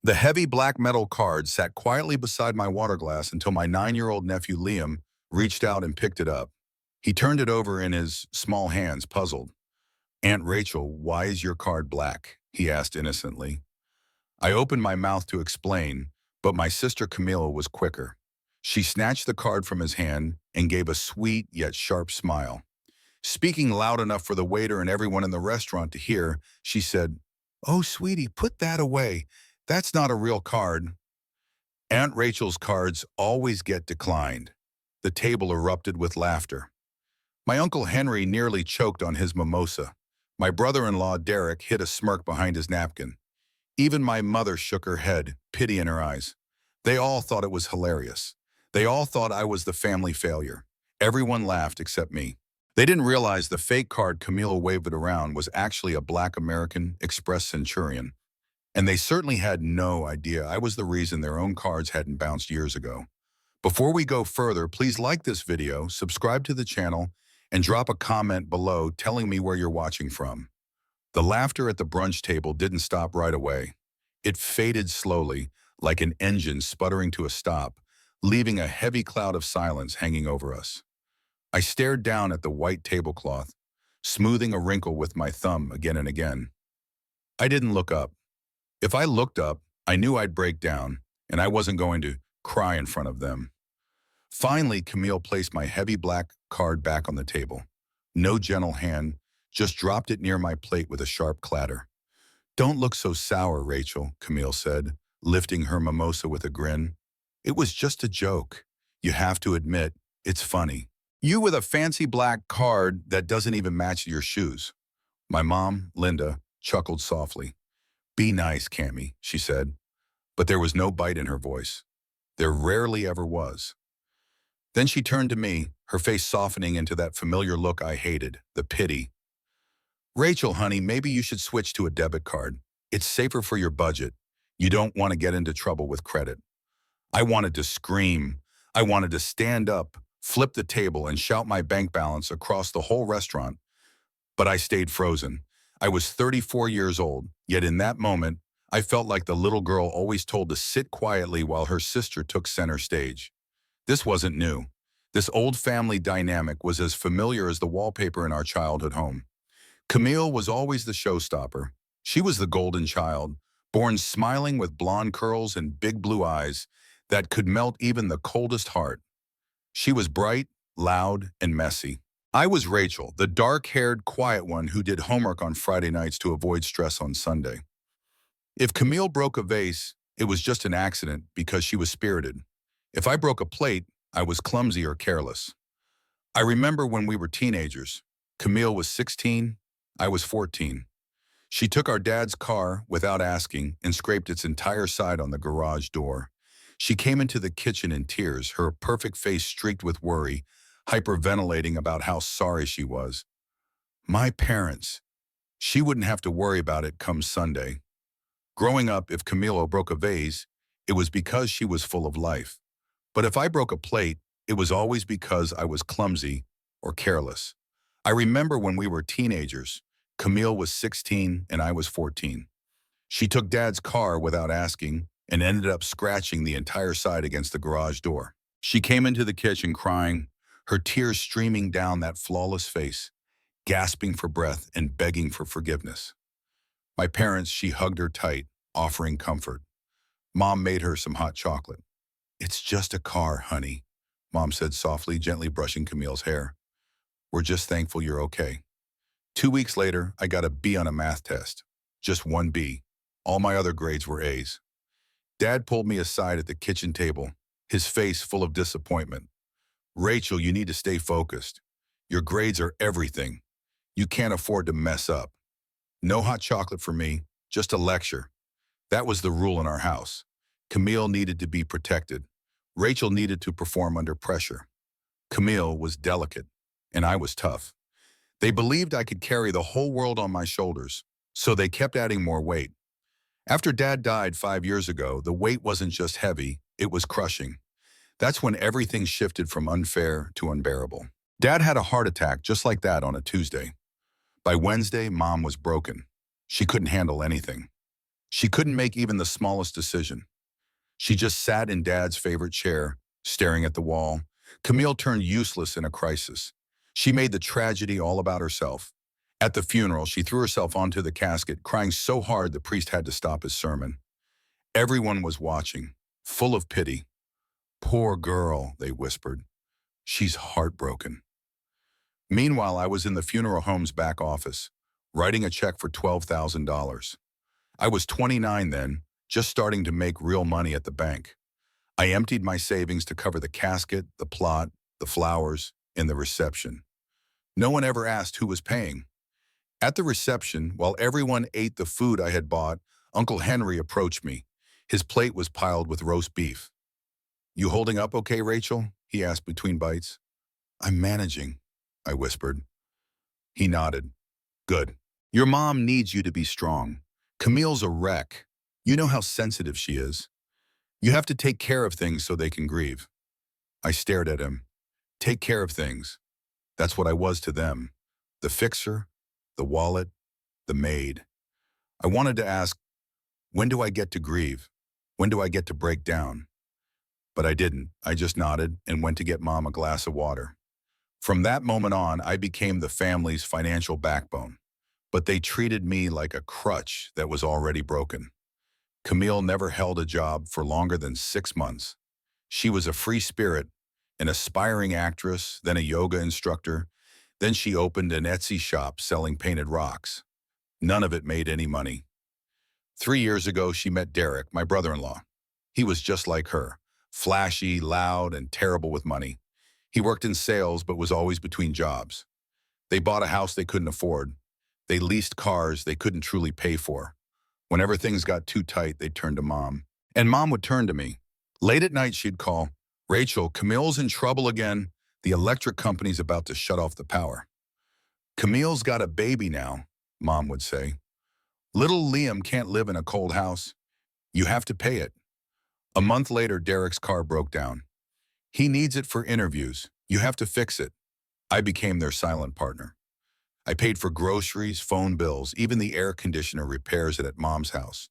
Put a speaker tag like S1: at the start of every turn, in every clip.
S1: The heavy black metal card sat quietly beside my water glass until my 9-year-old nephew Liam reached out and picked it up. He turned it over in his small hands, puzzled. "Aunt Rachel, why is your card black?" he asked innocently. I opened my mouth to explain, but my sister Camila was quicker. She snatched the card from his hand and gave a sweet yet sharp smile. Speaking loud enough for the waiter and everyone in the restaurant to hear, she said, "Oh, sweetie, put that away. That's not a real card." Aunt Rachel's cards always get declined. The table erupted with laughter. My Uncle Henry nearly choked on his mimosa. My brother-in-law, Derek, hid a smirk behind his napkin. Even my mother shook her head, pity in her eyes. They all thought it was hilarious. They all thought I was the family failure. Everyone laughed except me. They didn't realize the fake card Camila waved around was actually a Black American Express Centurion. And they certainly had no idea I was the reason their own cards hadn't bounced years ago. Before we go further, please like this video, subscribe to the channel, and drop a comment below telling me where you're watching from. The laughter at the brunch table didn't stop right away. It faded slowly, like an engine sputtering to a stop, leaving a heavy cloud of silence hanging over us. I stared down at the white tablecloth, smoothing a wrinkle with my thumb again and again. I didn't look up. If I looked up, I knew I'd break down, and I wasn't going to cry in front of them. Finally, Camille placed my heavy black card back on the table. No gentle hand, just dropped it near my plate with a sharp clatter. "Don't look so sour, Rachel," Camille said, lifting her mimosa with a grin. "It was just a joke. You have to admit, it's funny. You with a fancy black card that doesn't even match your shoes." My mom, Linda, chuckled softly. "Be nice, Cammy," she said, but there was no bite in her voice. There rarely ever was. Then she turned to me, her face softening into that familiar look I hated, the pity. "Rachel, honey, maybe you should switch to a debit card. It's safer for your budget. You don't want to get into trouble with credit." I wanted to scream. I wanted to stand up, flip the table, and shout my bank balance across the whole restaurant. But I stayed frozen. I was 34 years old, yet in that moment, I felt like the little girl always told to sit quietly while her sister took center stage. This wasn't new. This old family dynamic was as familiar as the wallpaper in our childhood home. Camille was always the showstopper. She was the golden child, born smiling with blonde curls and big blue eyes that could melt even the coldest heart. She was bright, loud, and messy. I was Rachel, the dark-haired, quiet one who did homework on Friday nights to avoid stress on Sunday. If Camille broke a vase, it was just an accident because she was spirited. If I broke a plate, I was clumsy or careless. I remember when we were teenagers. Camille was 16, I was 14. She took our dad's car without asking and scraped its entire side on the garage door. She came into the kitchen in tears, her perfect face streaked with worry, hyperventilating about how sorry she was. My parents. She wouldn't have to worry about it come Sunday. Growing up, if Camilo broke a vase, it was because she was full of life. But if I broke a plate, it was always because I was clumsy or careless. I remember when we were teenagers, Camille was 16 and I was 14. She took Dad's car without asking and ended up scratching the entire side against the garage door. She came into the kitchen crying, her tears streaming down that flawless face, gasping for breath and begging for forgiveness. My parents, she hugged her tight, offering comfort. Mom made her some hot chocolate. "It's just a car, honey," Mom said softly, gently brushing Camille's hair. "We're just thankful you're okay." 2 weeks later, I got a B on a math test. Just one B. All my other grades were A's. Dad pulled me aside at the kitchen table, his face full of disappointment. "Rachel, you need to stay focused. Your grades are everything. You can't afford to mess up." No hot chocolate for me, just a lecture. That was the rule in our house. Camille needed to be protected. Rachel needed to perform under pressure. Camille was delicate, and I was tough. They believed I could carry the whole world on my shoulders, so they kept adding more weight. After Dad died 5 years ago, the weight wasn't just heavy, it was crushing. That's when everything shifted from unfair to unbearable. Dad had a heart attack just like that on a Tuesday. By Wednesday, Mom was broken. She couldn't handle anything. She couldn't make even the smallest decision. She just sat in Dad's favorite chair, staring at the wall. Camille turned useless in a crisis. She made the tragedy all about herself. At the funeral, she threw herself onto the casket, crying so hard the priest had to stop his sermon. Everyone was watching, full of pity. "Poor girl," they whispered. "She's heartbroken." Meanwhile, I was in the funeral home's back office, writing a check for $12,000. I was 29 then, just starting to make real money at the bank. I emptied my savings to cover the casket, the plot, the flowers, and the reception. No one ever asked who was paying. At the reception, while everyone ate the food I had bought, Uncle Henry approached me. His plate was piled with roast beef. "You holding up okay, Rachel?" he asked between bites. "I'm managing," I whispered. He nodded. "Good. Your mom needs you to be strong. Camille's a wreck. You know how sensitive she is. You have to take care of things so they can grieve." I stared at him. Take care of things. That's what I was to them. The fixer, the wallet, the maid. I wanted to ask, when do I get to grieve? When do I get to break down? But I didn't. I just nodded and went to get Mom a glass of water. From that moment on, I became the family's financial backbone. But they treated me like a crutch that was already broken. Camille never held a job for longer than 6 months. She was a free spirit, an aspiring actress, then a yoga instructor. Then she opened an Etsy shop selling painted rocks. None of it made any money. 3 years ago, she met Derek, my brother-in-law. He was just like her, flashy, loud, and terrible with money. He worked in sales but was always between jobs. They bought a house they couldn't afford. They leased cars they couldn't truly pay for. Whenever things got too tight, they'd turn to Mom. And Mom would turn to me. Late at night, she'd call, "Rachel, Camille's in trouble again. The electric company's about to shut off the power." "Camille's got a baby now," Mom would say. "Little Liam can't live in a cold house. You have to pay it." A month later, Derek's car broke down. "He needs it for interviews. You have to fix it." I became their silent partner. I paid for groceries, phone bills, even the air conditioner repairs at Mom's house.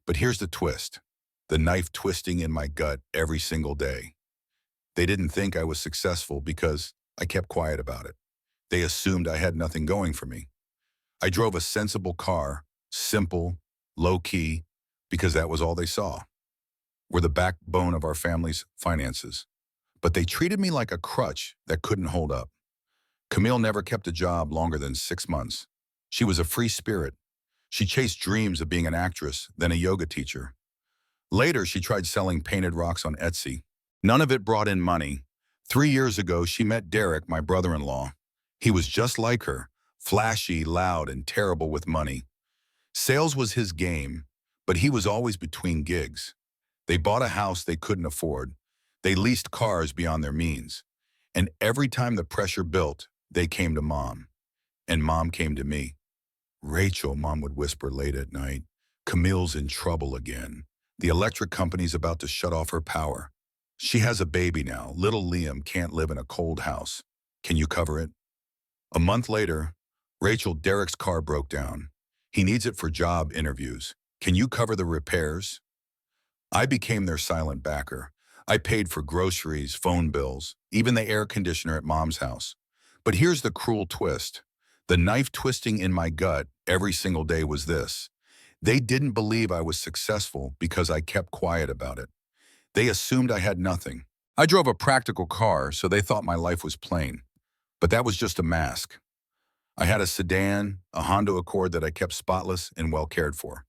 S1: But here's the twist. The knife twisting in my gut every single day. They didn't think I was successful because I kept quiet about it. They assumed I had nothing going for me. I drove a sensible car, simple, low-key, because that was all they saw. We're the backbone of our family's finances. But they treated me like a crutch that couldn't hold up. Camille never kept a job longer than 6 months. She was a free spirit. She chased dreams of being an actress, then a yoga teacher. Later, she tried selling painted rocks on Etsy. None of it brought in money. 3 years ago, she met Derek, my brother-in-law. He was just like her, flashy, loud, and terrible with money. Sales was his game, but he was always between gigs. They bought a house they couldn't afford. They leased cars beyond their means. And every time the pressure built, they came to Mom. And Mom came to me. "Rachel," Mom would whisper late at night, "Camille's in trouble again. The electric company's about to shut off her power. She has a baby now. Little Liam can't live in a cold house. Can you cover it?" A month later, "Rachel, Derek's car broke down. He needs it for job interviews. Can you cover the repairs?" I became their silent backer. I paid for groceries, phone bills, even the air conditioner at Mom's house. But here's the cruel twist. The knife twisting in my gut every single day was this. They didn't believe I was successful because I kept quiet about it. They assumed I had nothing. I drove a practical car, so they thought my life was plain. But that was just a mask. I had a sedan, a Honda Accord that I kept spotless and well cared for.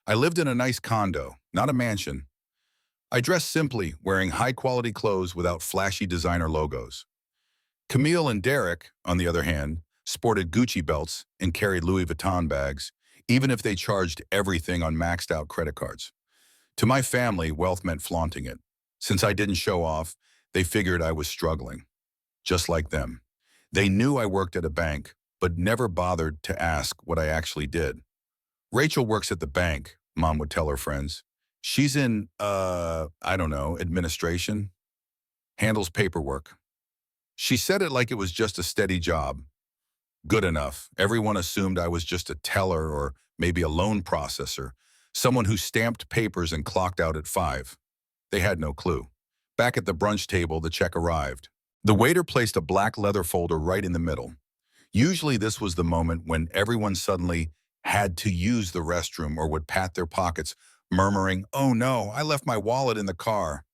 S1: I lived in a nice condo, not a mansion. I dressed simply, wearing high-quality clothes without flashy designer logos. Camille and Derek, on the other hand, sported Gucci belts and carried Louis Vuitton bags, even if they charged everything on maxed-out credit cards. To my family, wealth meant flaunting it. Since I didn't show off, they figured I was struggling. Just like them. They knew I worked at a bank, but never bothered to ask what I actually did. "Rachel works at the bank," Mom would tell her friends. "She's in, I don't know, administration. Handles paperwork." She said it like it was just a steady job. Good enough. Everyone assumed I was just a teller or maybe a loan processor. Someone who stamped papers and clocked out at 5. They had no clue. Back at the brunch table, the check arrived. The waiter placed a black leather folder right in the middle. Usually this was the moment when everyone suddenly had to use the restroom or would pat their pockets, murmuring, "Oh no, I left my wallet in the car."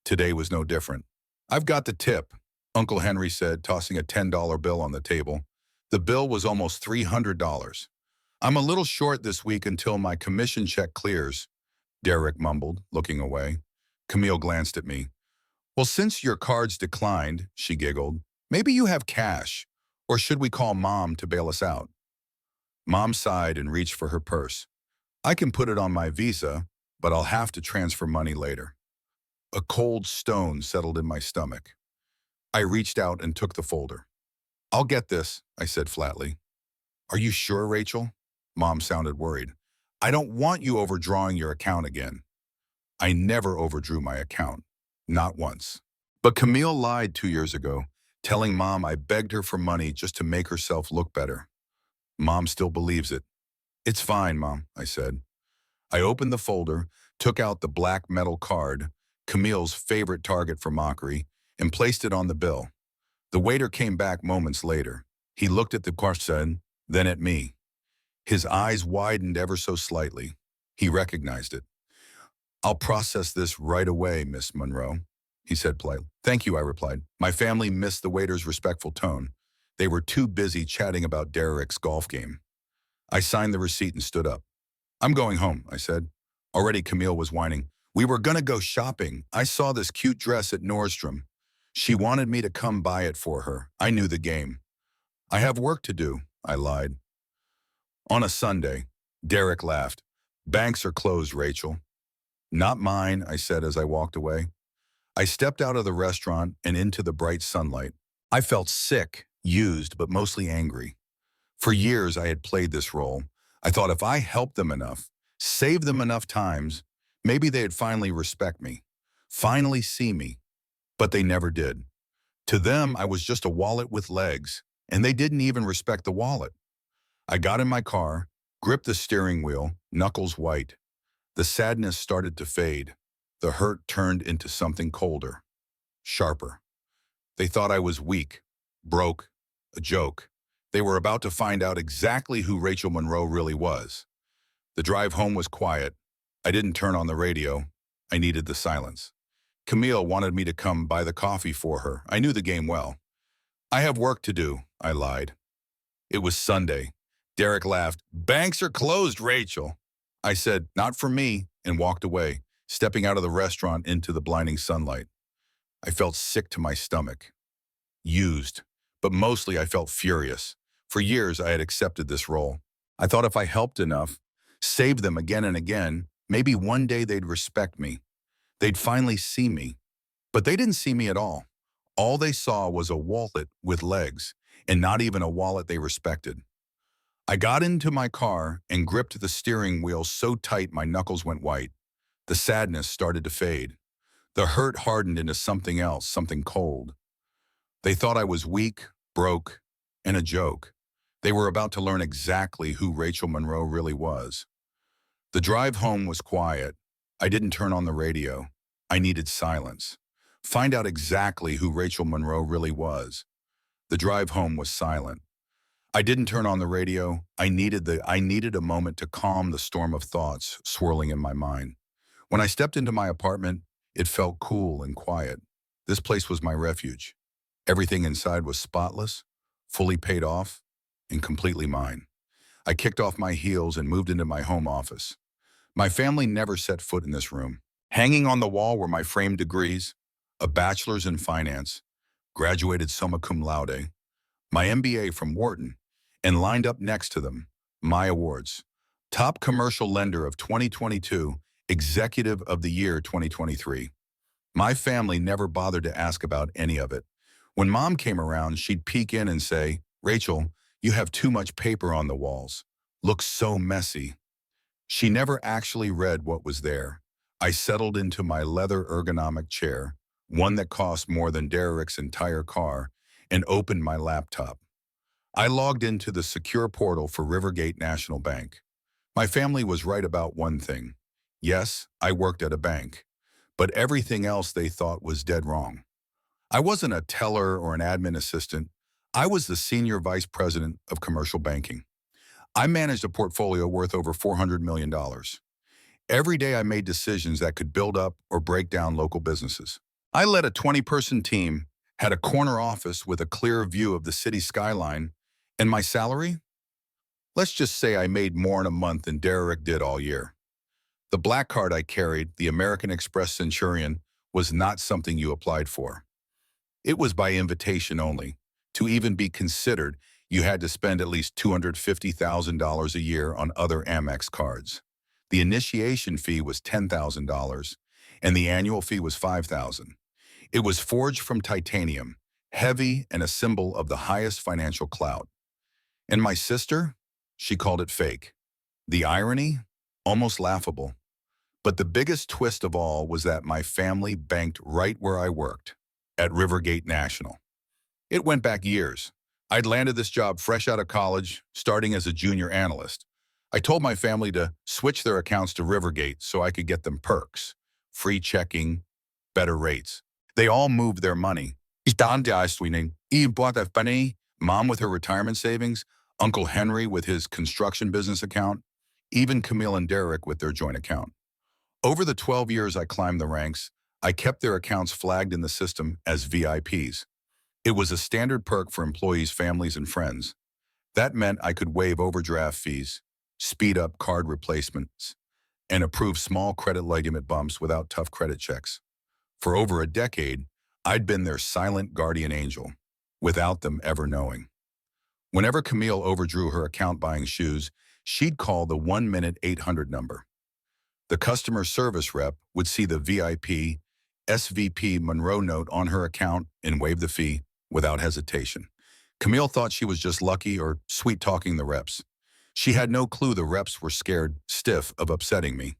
S1: Today was no different. "I've got the tip," Uncle Henry said, tossing a $10 bill on the table. The bill was almost $300. "I'm a little short this week until my commission check clears," Derek mumbled, looking away. Camille glanced at me. "Well, since your cards declined," she giggled, "maybe you have cash. Or should we call Mom to bail us out?" Mom sighed and reached for her purse. "I can put it on my Visa, but I'll have to transfer money later." A cold stone settled in my stomach. I reached out and took the folder. "I'll get this," I said flatly. "Are you sure, Rachel?" Mom sounded worried. "I don't want you overdrawing your account again." I never overdrew my account. Not once. But Camille lied 2 years ago, telling Mom I begged her for money just to make herself look better. Mom still believes it. "It's fine, Mom," I said. I opened the folder, took out the black metal card, Camille's favorite target for mockery, and placed it on the bill. The waiter came back moments later. He looked at the question, then at me. His eyes widened ever so slightly. He recognized it. "I'll process this right away, Miss Monroe," he said politely. "Thank you," I replied. My family missed the waiter's respectful tone. They were too busy chatting about Derek's golf game. I signed the receipt and stood up. "I'm going home," I said. Already Camille was whining. "We were gonna go shopping. I saw this cute dress at Nordstrom. She wanted me to come buy it for her. I knew the game." "I have work to do," I lied. "On a Sunday," Derek laughed. "Banks are closed, Rachel." "Not mine," I said as I walked away. I stepped out of the restaurant and into the bright sunlight. I felt sick, used, but mostly angry. For years I had played this role. I thought if I helped them enough, saved them enough times, maybe they'd finally respect me, finally see me. But they never did. To them, I was just a wallet with legs, and they didn't even respect the wallet. I got in my car, gripped the steering wheel, knuckles white. The sadness started to fade. The hurt turned into something colder, sharper. They thought I was weak, broke, a joke. They were about to find out exactly who Rachel Monroe really was. The drive home was quiet. I didn't turn on the radio. I needed the silence. Camille wanted me to come buy the coffee for her. I knew the game well. "I have work to do," I lied. It was Sunday. Derek laughed. "Banks are closed, Rachel." I said, "Not for me," and walked away, stepping out of the restaurant into the blinding sunlight. I felt sick to my stomach. Used. But mostly I felt furious. For years I had accepted this role. I thought if I helped enough, saved them again and again, maybe one day they'd respect me. They'd finally see me. But they didn't see me at all. All they saw was a wallet with legs, and not even a wallet they respected. I got into my car and gripped the steering wheel so tight my knuckles went white. The sadness started to fade. The hurt hardened into something else, something cold. They thought I was weak, broke, and a joke. They were about to learn exactly who Rachel Monroe really was. The drive home was quiet. I didn't turn on the radio. I needed silence. Find out exactly who Rachel Monroe really was. The drive home was silent. I didn't turn on the radio. I needed a moment to calm the storm of thoughts swirling in my mind. When I stepped into my apartment, it felt cool and quiet. This place was my refuge. Everything inside was spotless, fully paid off, and completely mine. I kicked off my heels and moved into my home office. My family never set foot in this room. Hanging on the wall were my framed degrees, a bachelor's in finance, graduated summa cum laude, my MBA from Wharton, and lined up next to them, my awards. Top Commercial Lender of 2022, Executive of the Year 2023. My family never bothered to ask about any of it. When Mom came around, she'd peek in and say, "Rachel, you have too much paper on the walls. Looks so messy." She never actually read what was there. I settled into my leather ergonomic chair, one that cost more than Derek's entire car, and opened my laptop. I logged into the secure portal for Rivergate National Bank. My family was right about one thing. Yes, I worked at a bank, but everything else they thought was dead wrong. I wasn't a teller or an admin assistant. I was the senior vice president of commercial banking. I managed a portfolio worth over $400 million. dollars. Every day I made decisions that could build up or break down local businesses. I led a 20-person team, had a corner office with a clear view of the city skyline, and my salary? Let's just say I made more in a month than Derek did all year. The black card I carried, the American Express Centurion, was not something you applied for. It was by invitation only. To even be considered, you had to spend at least $250,000 a year on other Amex cards. The initiation fee was $10,000, and the annual fee was $5,000. It was forged from titanium, heavy and a symbol of the highest financial clout. And my sister? She called it fake. The irony? Almost laughable. But the biggest twist of all was that my family banked right where I worked, at Rivergate National. It went back years. I'd landed this job fresh out of college, starting as a junior analyst. I told my family to switch their accounts to Rivergate so I could get them perks, free checking, better rates. They all moved their money. Mom with her retirement savings, Uncle Henry with his construction business account, even Camille and Derek with their joint account. Over the 12 years I climbed the ranks, I kept their accounts flagged in the system as VIPs. It was a standard perk for employees, families, and friends. That meant I could waive overdraft fees, speed up card replacements, and approve small credit limit bumps without tough credit checks. For over a decade, I'd been their silent guardian angel, without them ever knowing. Whenever Camille overdrew her account buying shoes, she'd call the 1-minute 800 number. The customer service rep would see the VIP SVP Monroe note on her account and waive the fee without hesitation. Camille thought she was just lucky or sweet-talking the reps. She had no clue the reps were scared stiff of upsetting me.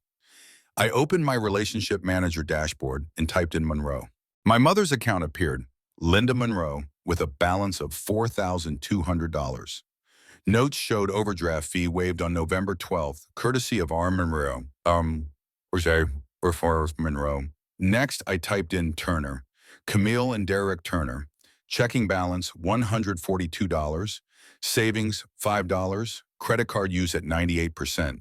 S1: I opened my relationship manager dashboard and typed in Monroe. My mother's account appeared, Linda Monroe, with a balance of $4,200. Notes showed overdraft fee waived on November 12th, courtesy of R. Monroe. Or for Monroe. Next, I typed in Turner, Camille and Derek Turner. Checking balance, $142. Savings, $5. Credit card use at 98%.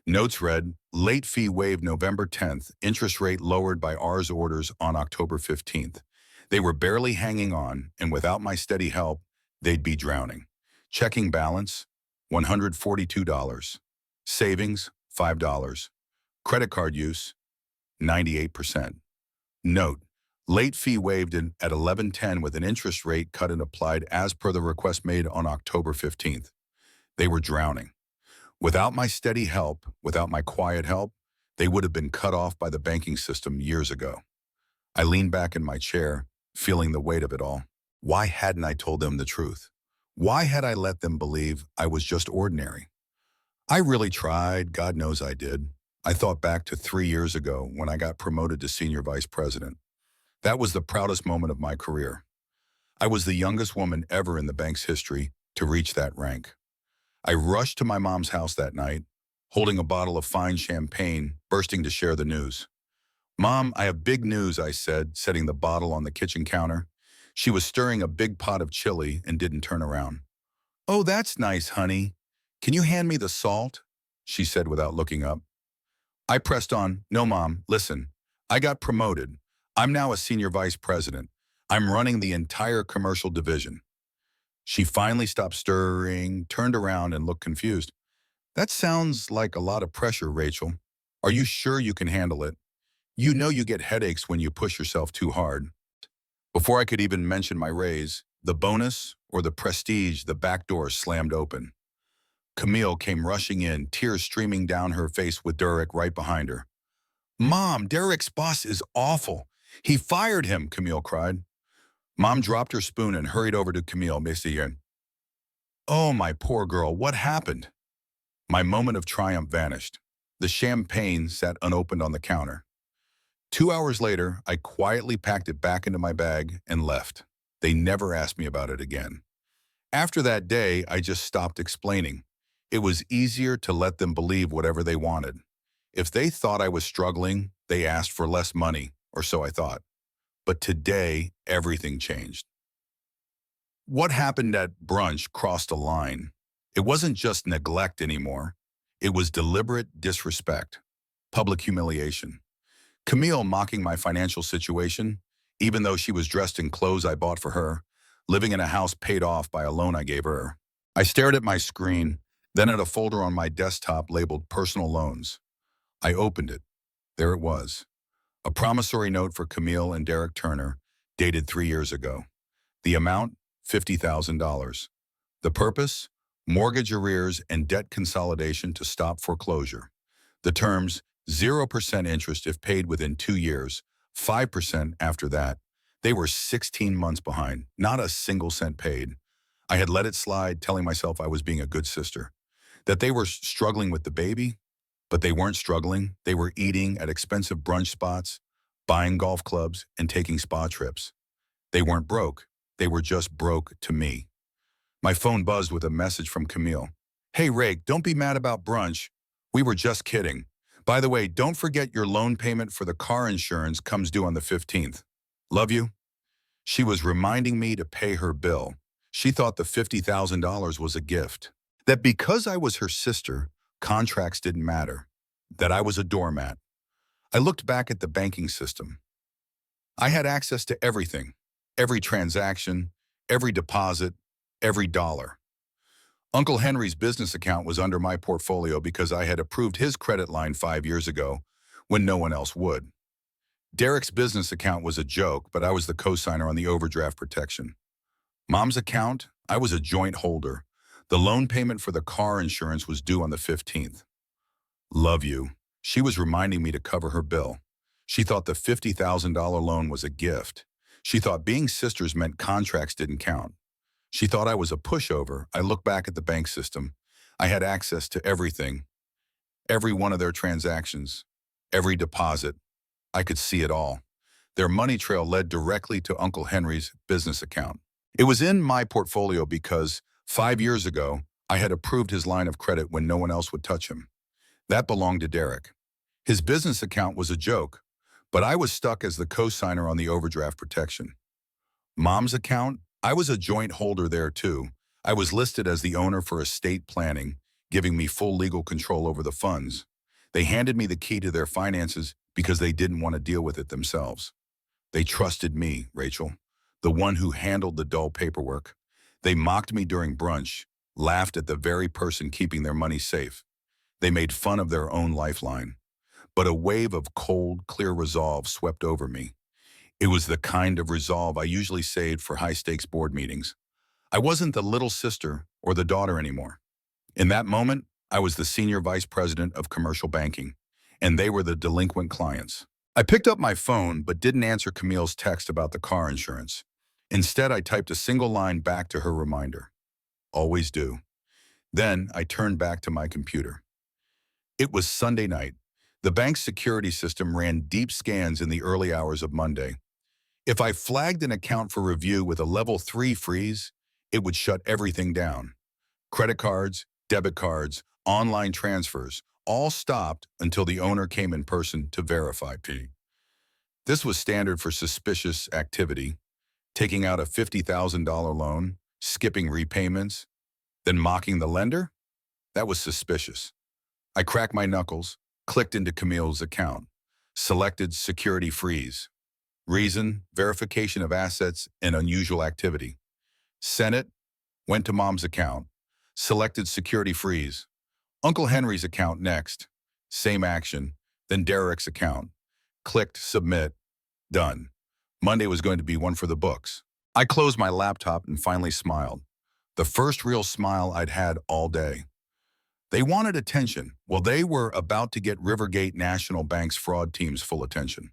S1: Notes read, late fee waived November 10th, interest rate lowered by R's orders on October 15th. They were barely hanging on, and without my steady help, they'd be drowning. Checking balance, $142. Savings, $5. Credit card use, 98%. Note, late fee waived at 11:10 with an interest rate cut and applied as per the request made on October 15th. They were drowning. Without my steady help, without my quiet help, they would have been cut off by the banking system years ago. I leaned back in my chair, feeling the weight of it all. Why hadn't I told them the truth? Why had I let them believe I was just ordinary? I really tried, God knows I did. I thought back to 3 years ago when I got promoted to senior vice president. That was the proudest moment of my career. I was the youngest woman ever in the bank's history to reach that rank. I rushed to my mom's house that night, holding a bottle of fine champagne, bursting to share the news. Mom, I have big news, I said, setting the bottle on the kitchen counter. She was stirring a big pot of chili and didn't turn around. Oh, that's nice, honey. Can you hand me the salt? She said without looking up. I pressed on, no, Mom, listen. I got promoted. I'm now a senior vice president. I'm running the entire commercial division. She finally stopped stirring, turned around, and looked confused. That sounds like a lot of pressure, Rachel. Are you sure you can handle it? You know you get headaches when you push yourself too hard. Before I could even mention my raise, the bonus, or the prestige, the back door slammed open. Camille came rushing in, tears streaming down her face with Derek right behind her. Mom, Derek's boss is awful. He fired him, Camille cried. Mom dropped her spoon and hurried over to Camille, Messier. Oh, my poor girl, what happened? My moment of triumph vanished. The champagne sat unopened on the counter. 2 hours later, I quietly packed it back into my bag and left. They never asked me about it again. After that day, I just stopped explaining. It was easier to let them believe whatever they wanted. If they thought I was struggling, they asked for less money, or so I thought. But today, everything changed. What happened at brunch crossed a line. It wasn't just neglect anymore. It was deliberate disrespect, public humiliation. Camille mocking my financial situation, even though she was dressed in clothes I bought for her, living in a house paid off by a loan I gave her. I stared at my screen, then at a folder on my desktop labeled personal loans. I opened it. There it was. A promissory note for Camille and Derek Turner, dated 3 years ago. The amount, $50,000. The purpose, mortgage arrears and debt consolidation to stop foreclosure. The terms, 0% interest if paid within 2 years, 5% after that. They were 16 months behind, not a single cent paid. I had let it slide, telling myself I was being a good sister. That they were struggling with the baby, but they weren't struggling. They were eating at expensive brunch spots, buying golf clubs, and taking spa trips. They weren't broke. They were just broke to me. My phone buzzed with a message from Camille. Hey, Rake, don't be mad about brunch. We were just kidding. By the way, don't forget your loan payment for the car insurance comes due on the 15th. Love you. She was reminding me to pay her bill. She thought the $50,000 was a gift. That because I was her sister, contracts didn't matter. That I was a doormat. I looked back at the banking system. I had access to everything, every transaction, every deposit, every dollar. Uncle Henry's business account was under my portfolio because I had approved his credit line 5 years ago when no one else would. Derek's business account was a joke, but I was the co-signer on the overdraft protection. Mom's account, I was a joint holder. The loan payment for the car insurance was due on the 15th. Love you. She was reminding me to cover her bill. She thought the $50,000 loan was a gift. She thought being sisters meant contracts didn't count. She thought I was a pushover. I look back at the bank system. I had access to everything, every one of their transactions, every deposit. I could see it all. Their money trail led directly to Uncle Henry's business account. It was in my portfolio because 5 years ago, I had approved his line of credit when no one else would touch him. That belonged to Derek. His business account was a joke, but I was stuck as the co-signer on the overdraft protection. Mom's account, I was a joint holder there too. I was listed as the owner for estate planning, giving me full legal control over the funds. They handed me the key to their finances because they didn't want to deal with it themselves. They trusted me, Rachel, the one who handled the dull paperwork. They mocked me during brunch, laughed at the very person keeping their money safe. They made fun of their own lifeline. But a wave of cold, clear resolve swept over me. It was the kind of resolve I usually saved for high-stakes board meetings. I wasn't the little sister or the daughter anymore. In that moment, I was the senior vice president of commercial banking, and they were the delinquent clients. I picked up my phone but didn't answer Camille's text about the car insurance. Instead, I typed a single line back to her reminder. Always do. Then I turned back to my computer. It was Sunday night. The bank's security system ran deep scans in the early hours of Monday. If I flagged an account for review with a level 3 freeze, it would shut everything down. Credit cards, debit cards, online transfers, all stopped until the owner came in person to verify. This was standard for suspicious activity, taking out a $50,000 loan, skipping repayments, then mocking the lender? That was suspicious. I cracked my knuckles, clicked into Camille's account, selected security freeze. Reason, verification of assets and unusual activity. Sent it, went to Mom's account, selected security freeze. Uncle Henry's account next. Same action, then Derek's account. Clicked submit, done. Monday was going to be one for the books. I closed my laptop and finally smiled. The first real smile I'd had all day. They wanted attention. Well, they were about to get Rivergate National Bank's fraud team's full attention.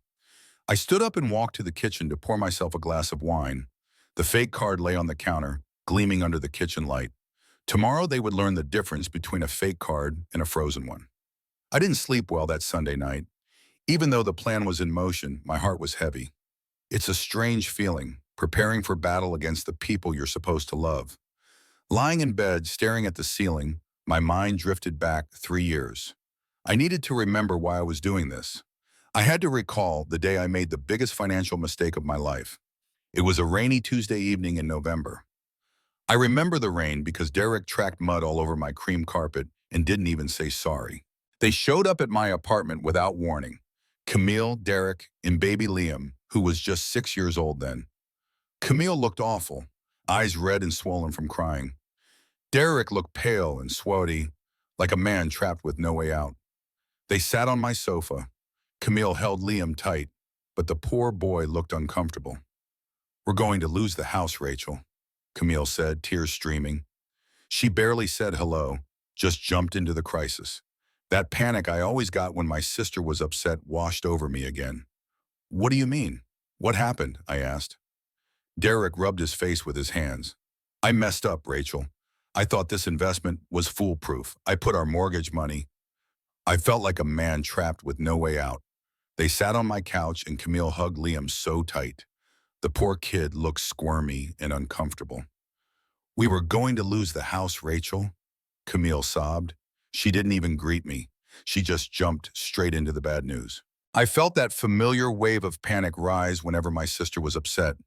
S1: I stood up and walked to the kitchen to pour myself a glass of wine. The fake card lay on the counter, gleaming under the kitchen light. Tomorrow they would learn the difference between a fake card and a frozen one. I didn't sleep well that Sunday night. Even though the plan was in motion, my heart was heavy. It's a strange feeling, preparing for battle against the people you're supposed to love. Lying in bed, staring at the ceiling, My mind drifted back 3 years. I needed to remember why I was doing this. I had to recall the day I made the biggest financial mistake of my life. It was a rainy Tuesday evening in November. I remember the rain because Derek tracked mud all over my cream carpet and didn't even say sorry. They showed up at my apartment without warning. Camille, Derek, and baby Liam, who was just 6 years old then. Camille looked awful, eyes red and swollen from crying. Derek looked pale and sweaty, like a man trapped with no way out. They sat on my sofa. Camille held Liam tight, but the poor boy looked uncomfortable. "We're going to lose the house, Rachel," Camille said, tears streaming. She barely said hello, just jumped into the crisis. That panic I always got when my sister was upset washed over me again. "What do you mean? What happened?" I asked. Derek rubbed his face with his hands. "I messed up, Rachel. I thought this investment was foolproof. I put our mortgage money." I felt like a man trapped with no way out. They sat on my couch and Camille hugged Liam so tight. The poor kid looked squirmy and uncomfortable. "We were going to lose the house, Rachel," Camille sobbed. She didn't even greet me. She just jumped straight into the bad news. I felt that familiar wave of panic rise whenever my sister was upset.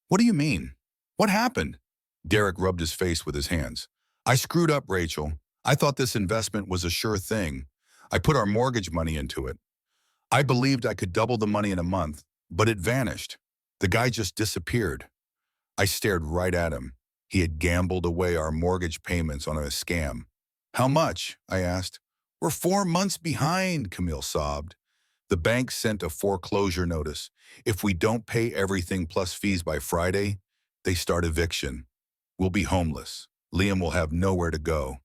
S1: "What do you mean? What happened?" Derek rubbed his face with his hands. "I screwed up, Rachel. I thought this investment was a sure thing. I put our mortgage money into it. I believed I could double the money in a month, but it vanished. The guy just disappeared." I stared right at him. He had gambled away our mortgage payments on a scam. "How much?" I asked. "We're 4 months behind," Camille sobbed. "The bank sent a foreclosure notice. If we don't pay everything plus fees by Friday, they start eviction. We'll be homeless. Liam will have nowhere to go."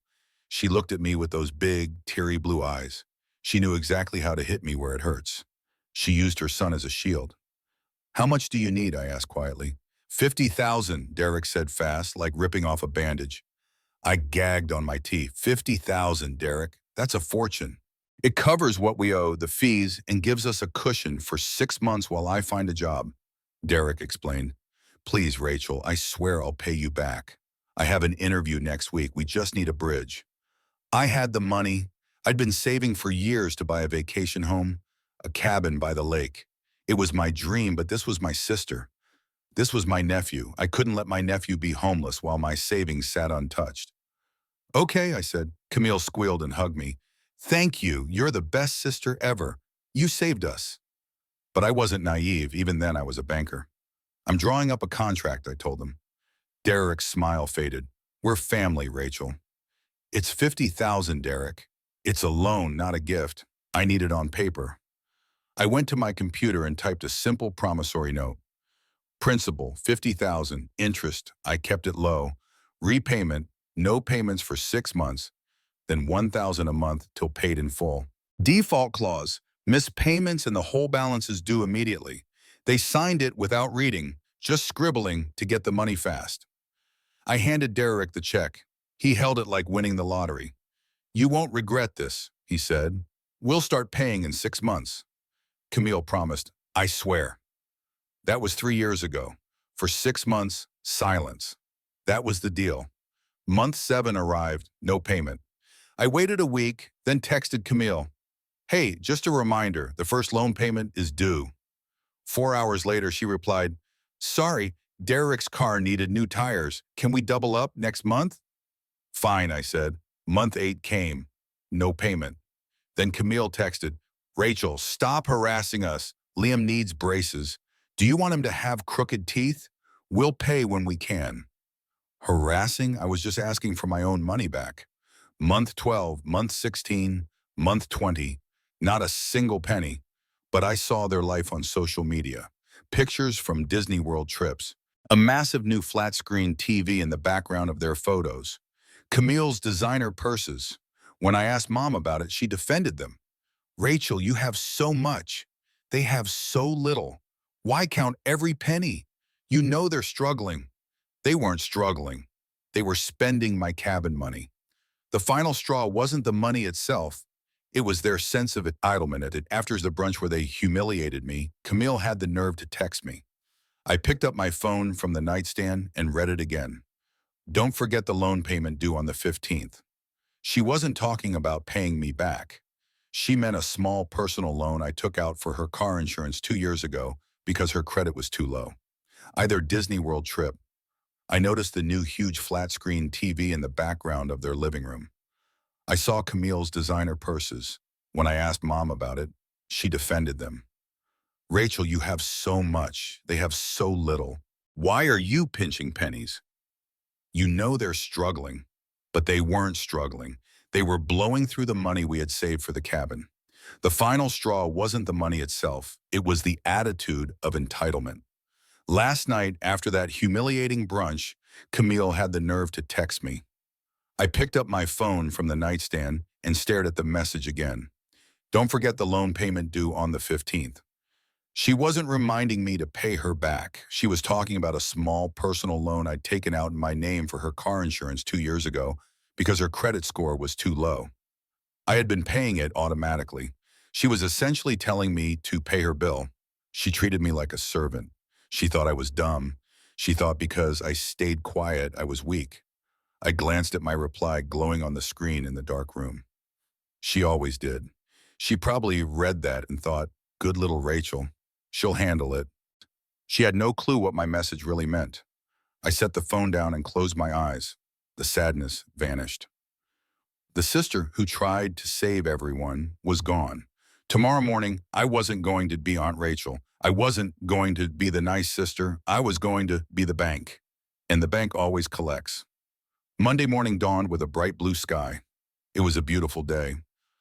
S1: She looked at me with those big, teary blue eyes. She knew exactly how to hit me where it hurts. She used her son as a shield. "How much do you need?" I asked quietly. 50,000, Derek said fast, like ripping off a bandage. I gagged on my teeth. 50,000, Derek. That's a fortune. It covers what we owe, the fees, and gives us a cushion for 6 months while I find a job, Derek explained. "Please, Rachel, I swear I'll pay you back. I have an interview next week. We just need a bridge." I had the money. I'd been saving for years to buy a vacation home, a cabin by the lake. It was my dream, but this was my sister. This was my nephew. I couldn't let my nephew be homeless while my savings sat untouched. "Okay," I said. Camille squealed and hugged me. "Thank you. You're the best sister ever. You saved us." But I wasn't naive. Even then, I was a banker. "I'm drawing up a contract," I told them. Derek's smile faded. "We're family, Rachel." "It's 50,000, Derek. It's a loan, not a gift. I need it on paper." I went to my computer and typed a simple promissory note. Principal, 50,000. Interest, I kept it low. Repayment, no payments for 6 months, then 1,000 a month till paid in full. Default clause, missed payments and the whole balance is due immediately. They signed it without reading, just scribbling to get the money fast. I handed Derek the check. He held it like winning the lottery. "You won't regret this," he said. "We'll start paying in 6 months." Camille promised. "I swear." That was 3 years ago. For 6 months, silence. That was the deal. Month 7 arrived, no payment. I waited a week, then texted Camille. "Hey, just a reminder, the first loan payment is due." 4 hours later, she replied, "Sorry, Derek's car needed new tires. Can we double up next month?" "Fine," I said. Month 8 came. No payment. Then Camille texted, "Rachel, stop harassing us. Liam needs braces. Do you want him to have crooked teeth? We'll pay when we can." Harassing? I was just asking for my own money back. Month 12, month 16, month 20, not a single penny. But I saw their life on social media. Pictures from Disney World trips. A massive new flat-screen TV in the background of their photos. Camille's designer purses. When I asked Mom about it, she defended them. "Rachel, you have so much. They have so little. Why count every penny? You know they're struggling." They weren't struggling. They were spending my cabin money. The final straw wasn't the money itself. It was their sense of entitlement. After the brunch where they humiliated me, Camille had the nerve to text me. I picked up my phone from the nightstand and read it again. "Don't forget the loan payment due on the 15th. She wasn't talking about paying me back. She meant a small personal loan I took out for her car insurance 2 years ago because her credit was too low. Either Disney World trip. I noticed the new huge flat-screen TV in the background of their living room. I saw Camille's designer purses. When I asked Mom about it, she defended them. Rachel, you have so much. They have so little. Why are you pinching pennies? You know they're struggling. But they weren't struggling. They were blowing through the money we had saved for the cabin. The final straw wasn't the money itself. It was the attitude of entitlement. Last night, after that humiliating brunch, Camille had the nerve to text me. I picked up my phone from the nightstand and stared at the message again. Don't forget the loan payment due on the 15th. She wasn't reminding me to pay her back. She was talking about a small personal loan I'd taken out in my name for her car insurance 2 years ago because her credit score was too low. I had been paying it automatically. She was essentially telling me to pay her bill. She treated me like a servant. She thought I was dumb. She thought because I stayed quiet, I was weak. I glanced at my reply glowing on the screen in the dark room. She always did. She probably read that and thought, good little Rachel. She'll handle it. She had no clue what my message really meant. I set the phone down and closed my eyes. The sadness vanished. The sister who tried to save everyone was gone. Tomorrow morning, I wasn't going to be Aunt Rachel. I wasn't going to be the nice sister. I was going to be the bank. And the bank always collects. Monday morning dawned with a bright blue sky. It was a beautiful day.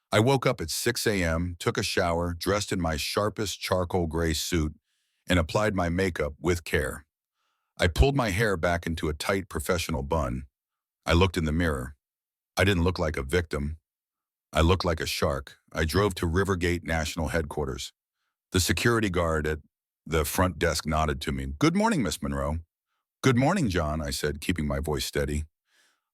S1: I woke up at 6 a.m., took a shower, dressed in my sharpest charcoal gray suit, and applied my makeup with care. I pulled my hair back into a tight professional bun. I looked in the mirror. I didn't look like a victim. I looked like a shark. I drove to Rivergate National Headquarters. The security guard at the front desk nodded to me. Good morning, Miss Monroe. Good morning, John, I said, keeping my voice steady.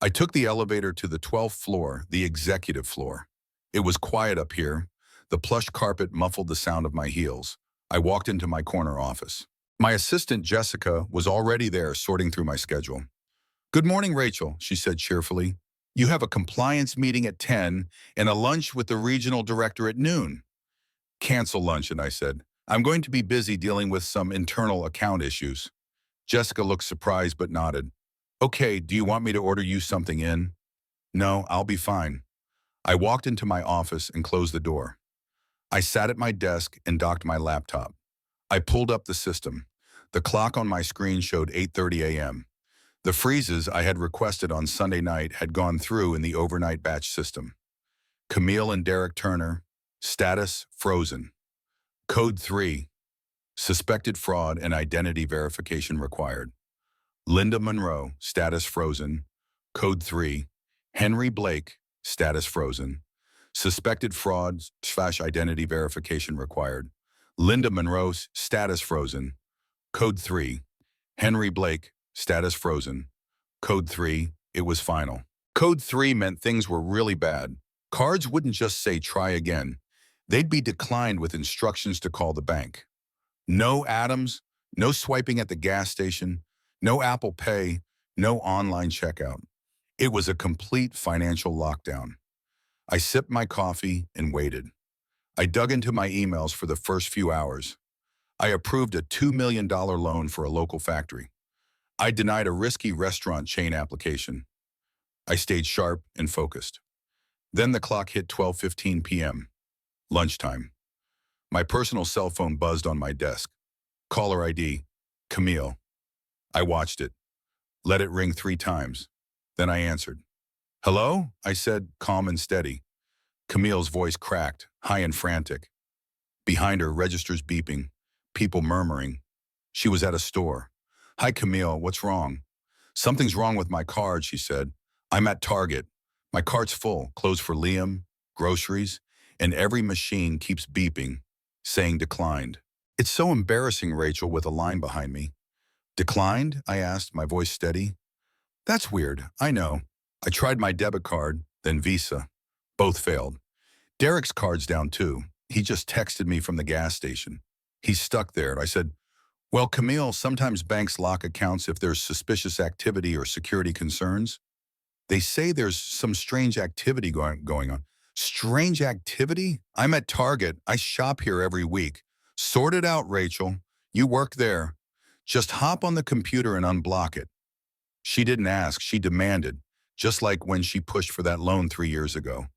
S1: I took the elevator to the 12th floor, the executive floor. It was quiet up here. The plush carpet muffled the sound of my heels. I walked into my corner office. My assistant, Jessica, was already there sorting through my schedule. Good morning, Rachel, she said cheerfully. You have a compliance meeting at 10 and a lunch with the regional director at noon. Cancel luncheon, I said. I'm going to be busy dealing with some internal account issues. Jessica looked surprised but nodded. Okay, do you want me to order you something in? No, I'll be fine. I walked into my office and closed the door. I sat at my desk and docked my laptop. I pulled up the system. The clock on my screen showed 8:30 a.m. The freezes I had requested on Sunday night had gone through in the overnight batch system. Camille and Derek Turner, status frozen. Code 3, suspected fraud and identity verification required. Linda Monroe, status frozen. Code 3, Henry Blake, status frozen. Suspected fraud/identity verification required. Linda Monroe, status frozen. Code 3, Henry Blake, status frozen. Code 3, it was final. Code 3 meant things were really bad. Cards wouldn't just say try again. They'd be declined with instructions to call the bank. No Adams, no swiping at the gas station, no Apple Pay, no online checkout. It was a complete financial lockdown. I sipped my coffee and waited. I dug into my emails for the first few hours. I approved a $2 million loan for a local factory. I denied a risky restaurant chain application. I stayed sharp and focused. Then the clock hit 12:15 p.m. Lunchtime. My personal cell phone buzzed on my desk. Caller ID, Camille. I watched it. Let it ring 3 times. Then I answered. Hello? I said, calm and steady. Camille's voice cracked, high and frantic. Behind her, registers beeping, people murmuring. She was at a store. Hi, Camille, what's wrong? Something's wrong with my card, she said. I'm at Target. My cart's full, clothes for Liam, groceries, and every machine keeps beeping, saying declined. It's so embarrassing, Rachel, with a line behind me. Declined? I asked, my voice steady. That's weird, I know. I tried my debit card, then Visa. Both failed. Derek's card's down too. He just texted me from the gas station. He's stuck there. I said, well, Camille, sometimes banks lock accounts if there's suspicious activity or security concerns. They say there's some strange activity going on. Strange activity? I'm at Target. I shop here every week. Sort it out, Rachel. You work there. Just hop on the computer and unblock it. She didn't ask, she demanded, just like when she pushed for that loan 3 years ago.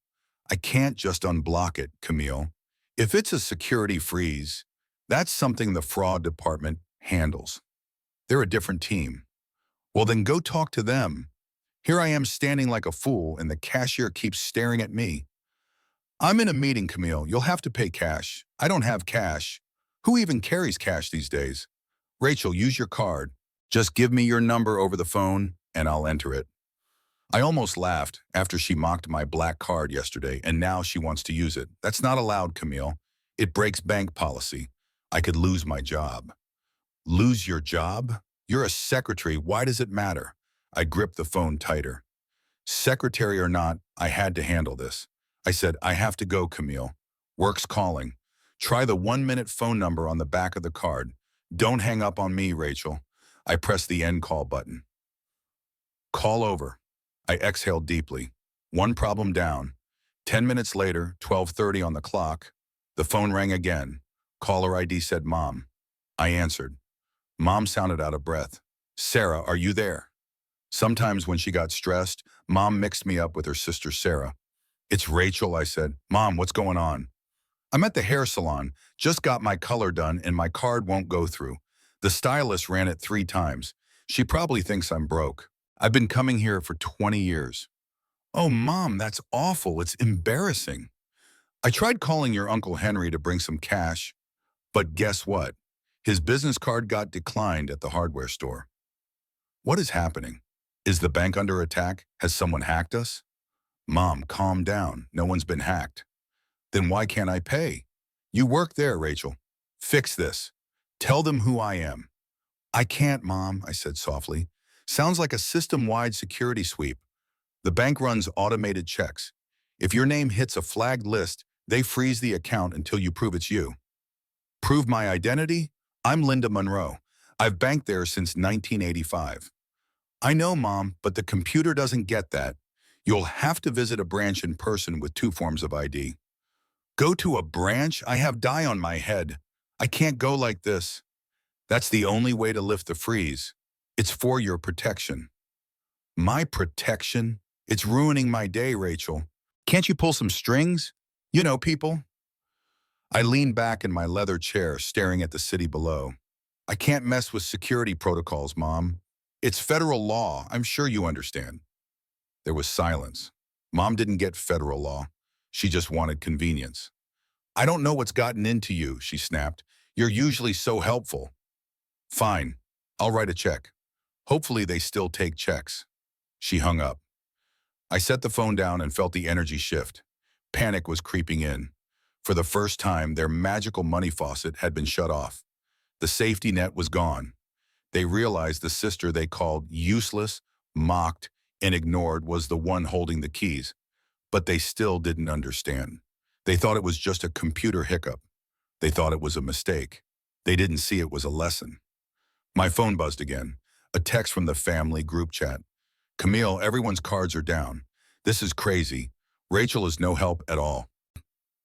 S1: I can't just unblock it, Camille. If it's a security freeze, that's something the fraud department handles. They're a different team. Well, then go talk to them. Here I am standing like a fool, and the cashier keeps staring at me. I'm in a meeting, Camille. You'll have to pay cash. I don't have cash. Who even carries cash these days? Rachel, use your card. Just give me your number over the phone, and I'll enter it. I almost laughed after she mocked my black card yesterday, and now she wants to use it. That's not allowed, Camille. It breaks bank policy. I could lose my job. Lose your job? You're a secretary. Why does it matter? I gripped the phone tighter. Secretary or not, I had to handle this. I said, I have to go, Camille. Work's calling. Try the 1-minute phone number on the back of the card. Don't hang up on me, Rachel. I pressed the end call button. Call over. I exhaled deeply. One problem down. 10 minutes later, 12:30 on the clock, the phone rang again. Caller ID said, Mom. I answered. Mom sounded out of breath. Sarah, are you there? Sometimes when she got stressed, Mom mixed me up with her sister Sarah. It's Rachel, I said. Mom, what's going on? I'm at the hair salon. Just got my color done and my card won't go through. The stylist ran it 3 times. She probably thinks I'm broke. I've been coming here for 20 years. Oh, Mom, that's awful. It's embarrassing. I tried calling your Uncle Henry to bring some cash, but guess what? His business card got declined at the hardware store. What is happening? Is the bank under attack? Has someone hacked us? Mom, calm down. No one's been hacked. Then why can't I pay? You work there, Rachel. Fix this. Tell them who I am. I can't, Mom, I said softly. Sounds like a system-wide security sweep. The bank runs automated checks. If your name hits a flagged list, they freeze the account until you prove it's you. Prove my identity? I'm Linda Monroe. I've banked there since 1985. I know, Mom, but the computer doesn't get that. You'll have to visit a branch in person with 2 forms of ID. Go to a branch? I have dye on my head. I can't go like this. That's the only way to lift the freeze. It's for your protection. My protection? It's ruining my day, Rachel. Can't you pull some strings? You know, people. I leaned back in my leather chair, staring at the city below. I can't mess with security protocols, Mom. It's federal law. I'm sure you understand. There was silence. Mom didn't get federal law. She just wanted convenience. I don't know what's gotten into you, she snapped. You're usually so helpful. Fine. I'll write a check. Hopefully they still take checks. She hung up. I set the phone down and felt the energy shift. Panic was creeping in. For the first time, their magical money faucet had been shut off. The safety net was gone. They realized the sister they called useless, mocked, and ignored was the one holding the keys. But they still didn't understand. They thought it was just a computer hiccup. They thought it was a mistake. They didn't see it was a lesson. My phone buzzed again. A text from the family group chat. Camille, everyone's cards are down. This is crazy. Rachel is no help at all.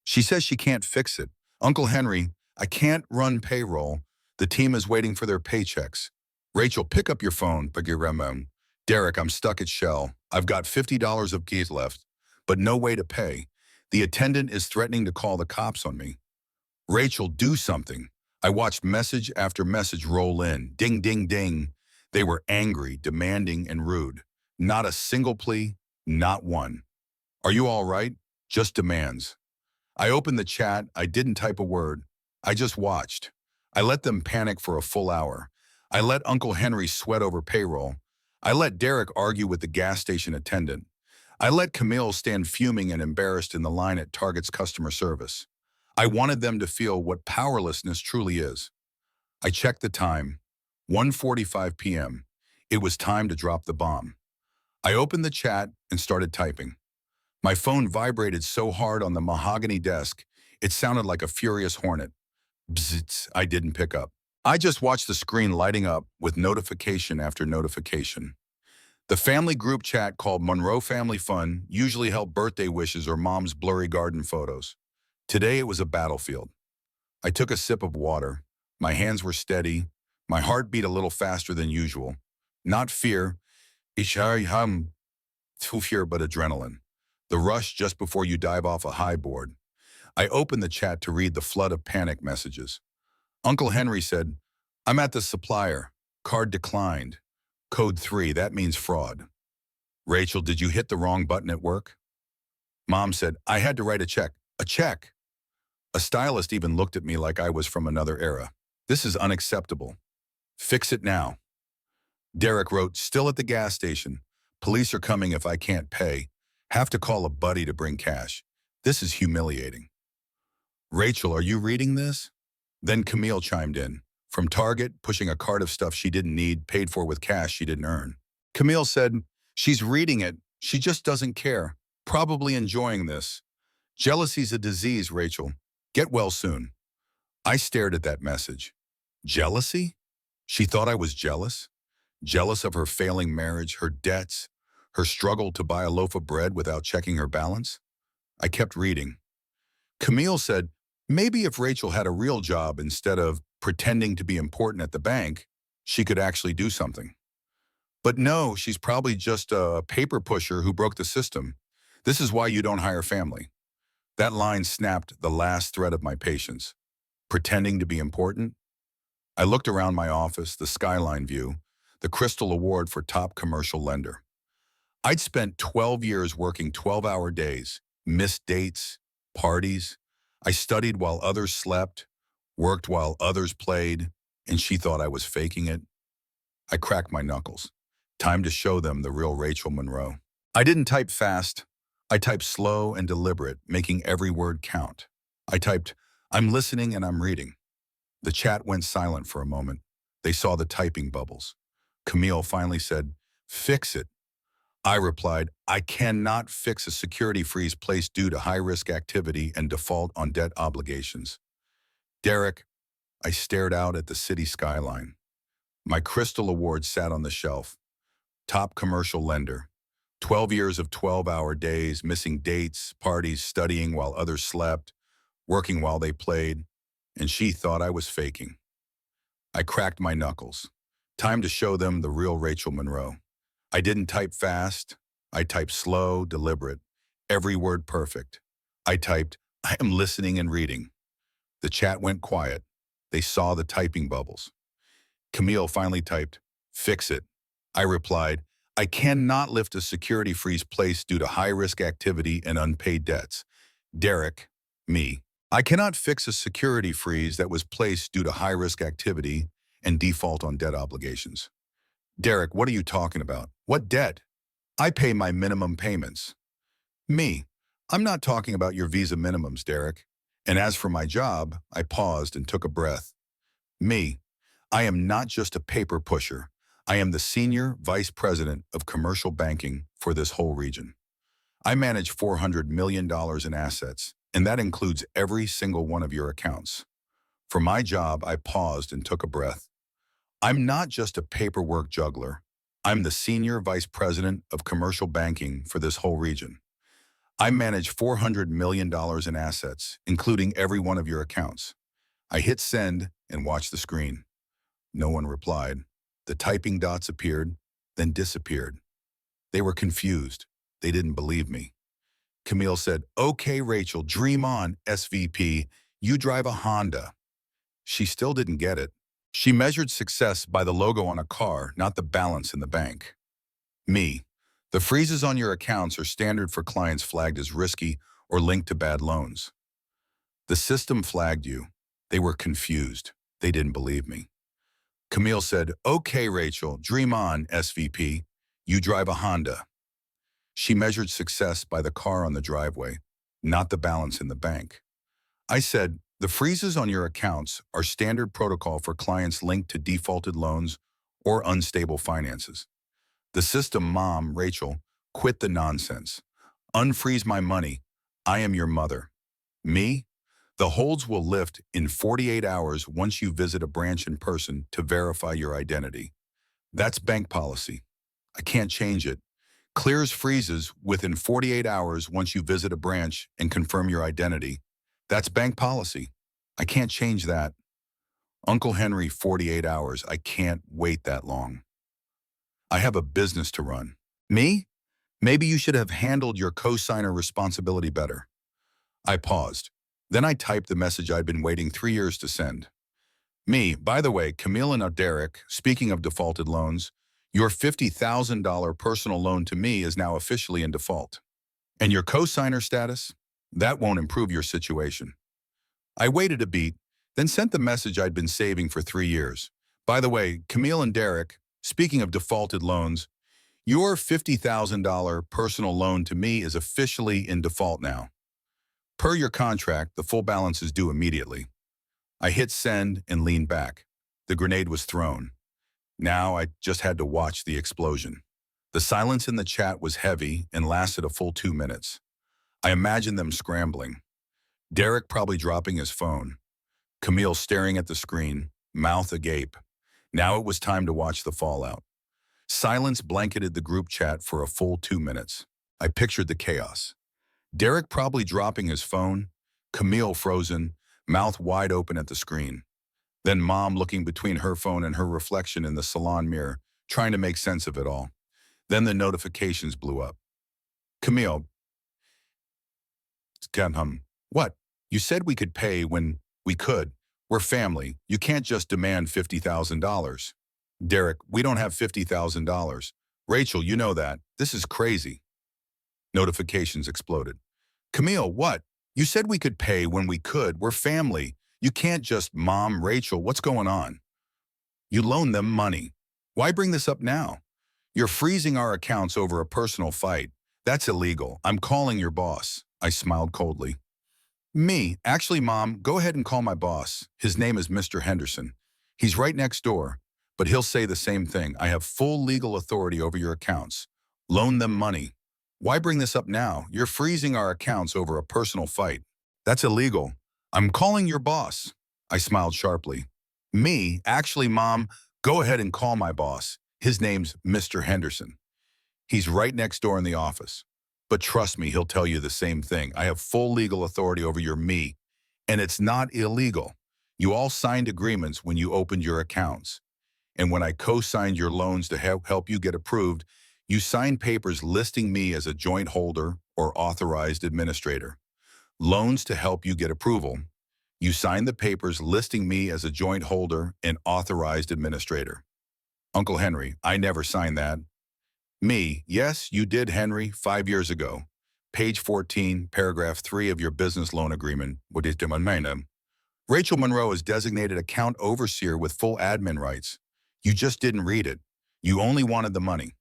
S1: She says she can't fix it. Uncle Henry, I can't run payroll. The team is waiting for their paychecks. Rachel, pick up your phone, Bagiremon. Derek, I'm stuck at Shell. I've got $50 of keys left, but no way to pay. The attendant is threatening to call the cops on me. Rachel, do something. I watched message after message roll in. Ding, ding, ding. They were angry, demanding, and rude. Not a single plea, not one. Are you all right? Just demands. I opened the chat. I didn't type a word. I just watched. I let them panic for a full hour. I let Uncle Henry sweat over payroll. I let Derek argue with the gas station attendant. I let Camille stand fuming and embarrassed in the line at Target's customer service. I wanted them to feel what powerlessness truly is. I checked the time. 1:45 p.m. It was time to drop the bomb. I opened the chat and started typing. My phone vibrated so hard on the mahogany desk, it sounded like a furious hornet. Bzzz, I didn't pick up. I just watched the screen lighting up with notification after notification. The family group chat called Monroe Family Fun usually held birthday wishes or mom's blurry garden photos. Today it was a battlefield. I took a sip of water. My hands were steady. My heart beat a little faster than usual. Not fear, ishayham, fear, but adrenaline. The rush just before you dive off a high board. I opened the chat to read the flood of panic messages. Uncle Henry said, "I'm at the supplier. Card declined. Code 3, that means fraud." Rachel, did you hit the wrong button at work? Mom said, "I had to write a check." A check? A stylist even looked at me like I was from another era. "This is unacceptable. Fix it now." Derek wrote, "Still at the gas station. Police are coming if I can't pay. Have to call a buddy to bring cash. This is humiliating." Rachel, are you reading this? Then Camille chimed in. From Target, pushing a cart of stuff she didn't need, paid for with cash she didn't earn. Camille said, "She's reading it. She just doesn't care. Probably enjoying this. Jealousy's a disease, Rachel. Get well soon." I stared at that message. Jealousy? She thought I was jealous? Jealous of her failing marriage, her debts, her struggle to buy a loaf of bread without checking her balance? I kept reading. Camille said, maybe if Rachel had a real job instead of pretending to be important at the bank, she could actually do something. But no, she's probably just a paper pusher who broke the system. This is why you don't hire family. That line snapped the last thread of my patience. Pretending to be important? I looked around my office, the skyline view, the Crystal Award for top commercial lender. I'd spent 12 years working 12-hour days, missed dates, parties. I studied while others slept, worked while others played, and she thought I was faking it. I cracked my knuckles. Time to show them the real Rachel Monroe. I didn't type fast. I typed slow and deliberate, making every word count. I typed, "I'm listening and I'm reading." The chat went silent for a moment. They saw the typing bubbles. Camille finally said, "Fix it." I replied, "I cannot fix a security freeze placed due to high-risk activity and default on debt obligations." Derek, I stared out at the city skyline. My Crystal Award sat on the shelf. Top commercial lender. 12 years of 12-hour days, missing dates, parties, studying while others slept, working while they played, and she thought I was faking. I cracked my knuckles. Time to show them the real Rachel Monroe. I didn't type fast. I typed slow, deliberate, every word perfect. I typed, "I am listening and reading." The chat went quiet. They saw the typing bubbles. Camille finally typed, "Fix it." I replied, "I cannot lift a security freeze placed due to high-risk activity and unpaid debts." Derek, me. I cannot fix a security freeze that was placed due to high-risk activity and default on debt obligations. Derek, what are you talking about? What debt? I pay my minimum payments. Me. I'm not talking about your visa minimums, Derek. And as for my job, I paused and took a breath. Me. I am not just a paper pusher. I am the Senior Vice President of Commercial Banking for this whole region. I manage $400 million in assets, and that includes every single one of your accounts. For my job, I paused and took a breath. I'm not just a paperwork juggler. I'm the Senior Vice President of Commercial Banking for this whole region. I manage $400 million in assets, including every one of your accounts. I hit send and watched the screen. No one replied. The typing dots appeared, then disappeared. They were confused. They didn't believe me. Camille said, "Okay, Rachel, dream on, SVP. You drive a Honda." She still didn't get it. She measured success by the logo on a car, not the balance in the bank. Me. The freezes on your accounts are standard for clients flagged as risky or linked to bad loans. The system flagged you. They were confused. They didn't believe me. Camille said, "Okay, Rachel, dream on, SVP. You drive a Honda." She measured success by the car on the driveway, not the balance in the bank. I said, "The freezes on your accounts are standard protocol for clients linked to defaulted loans or unstable finances. The system, Mom, Rachel, quit the nonsense. Unfreeze my money. I am your mother." Me? The holds will lift in 48 hours once you visit a branch in person to verify your identity. That's bank policy. I can't change it. Clears freezes within 48 hours once you visit a branch and confirm your identity. That's bank policy. I can't change that. Uncle Henry, 48 hours. I can't wait that long. I have a business to run. Me? Maybe you should have handled your co-signer responsibility better. I paused. Then I typed the message I'd been waiting 3 years to send. Me, by the way, Camille and Derek, speaking of defaulted loans, your $50,000 personal loan to me is now officially in default. And your co-signer status? That won't improve your situation. I waited a beat, then sent the message I'd been saving for 3 years. By the way, Camille and Derek, speaking of defaulted loans, your $50,000 personal loan to me is officially in default now. Per your contract, the full balance is due immediately. I hit send and leaned back. The grenade was thrown. Now I just had to watch the explosion. The silence in the chat was heavy and lasted a full 2 minutes. I imagined them scrambling. Derek probably dropping his phone. Camille staring at the screen, mouth agape. Now it was time to watch the fallout. Silence blanketed the group chat for a full 2 minutes. I pictured the chaos. Derek probably dropping his phone, Camille frozen, mouth wide open at the screen. Then Mom looking between her phone and her reflection in the salon mirror, trying to make sense of it all. Then the notifications blew up. Camille. What? You said we could pay when we could. We're family. You can't just demand $50,000. Derek, we don't have $50,000. Rachel, you know that. This is crazy. Notifications exploded. Camille, what? You said we could pay when we could. We're family. You can't just, Mom, Rachel, what's going on? You loaned them money. Why bring this up now? You're freezing our accounts over a personal fight. That's illegal. I'm calling your boss. I smiled coldly. Me? Actually, Mom, go ahead and call my boss. His name is Mr. Henderson. He's right next door, but he'll say the same thing. I have full legal authority over your accounts. Loan them money. Why bring this up now? You're freezing our accounts over a personal fight. That's illegal. I'm calling your boss. I smiled sharply. Me? Actually, Mom, go ahead and call my boss. His name's Mr. Henderson. He's right next door in the office. But trust me, he'll tell you the same thing. I have full legal authority over your me, and it's not illegal. You all signed agreements when you opened your accounts. And when I co-signed your loans to help you get approved, you signed papers listing me as a joint holder or authorized administrator. Loans to help you get approval. You signed the papers listing me as a joint holder and authorized administrator. Uncle Henry, I never signed that. Me, yes, you did, Henry, 5 years ago. Page 14, paragraph 3 of your business loan agreement. What is the Rachel Monroe is designated account overseer with full admin rights. You just didn't read it. You only wanted the money.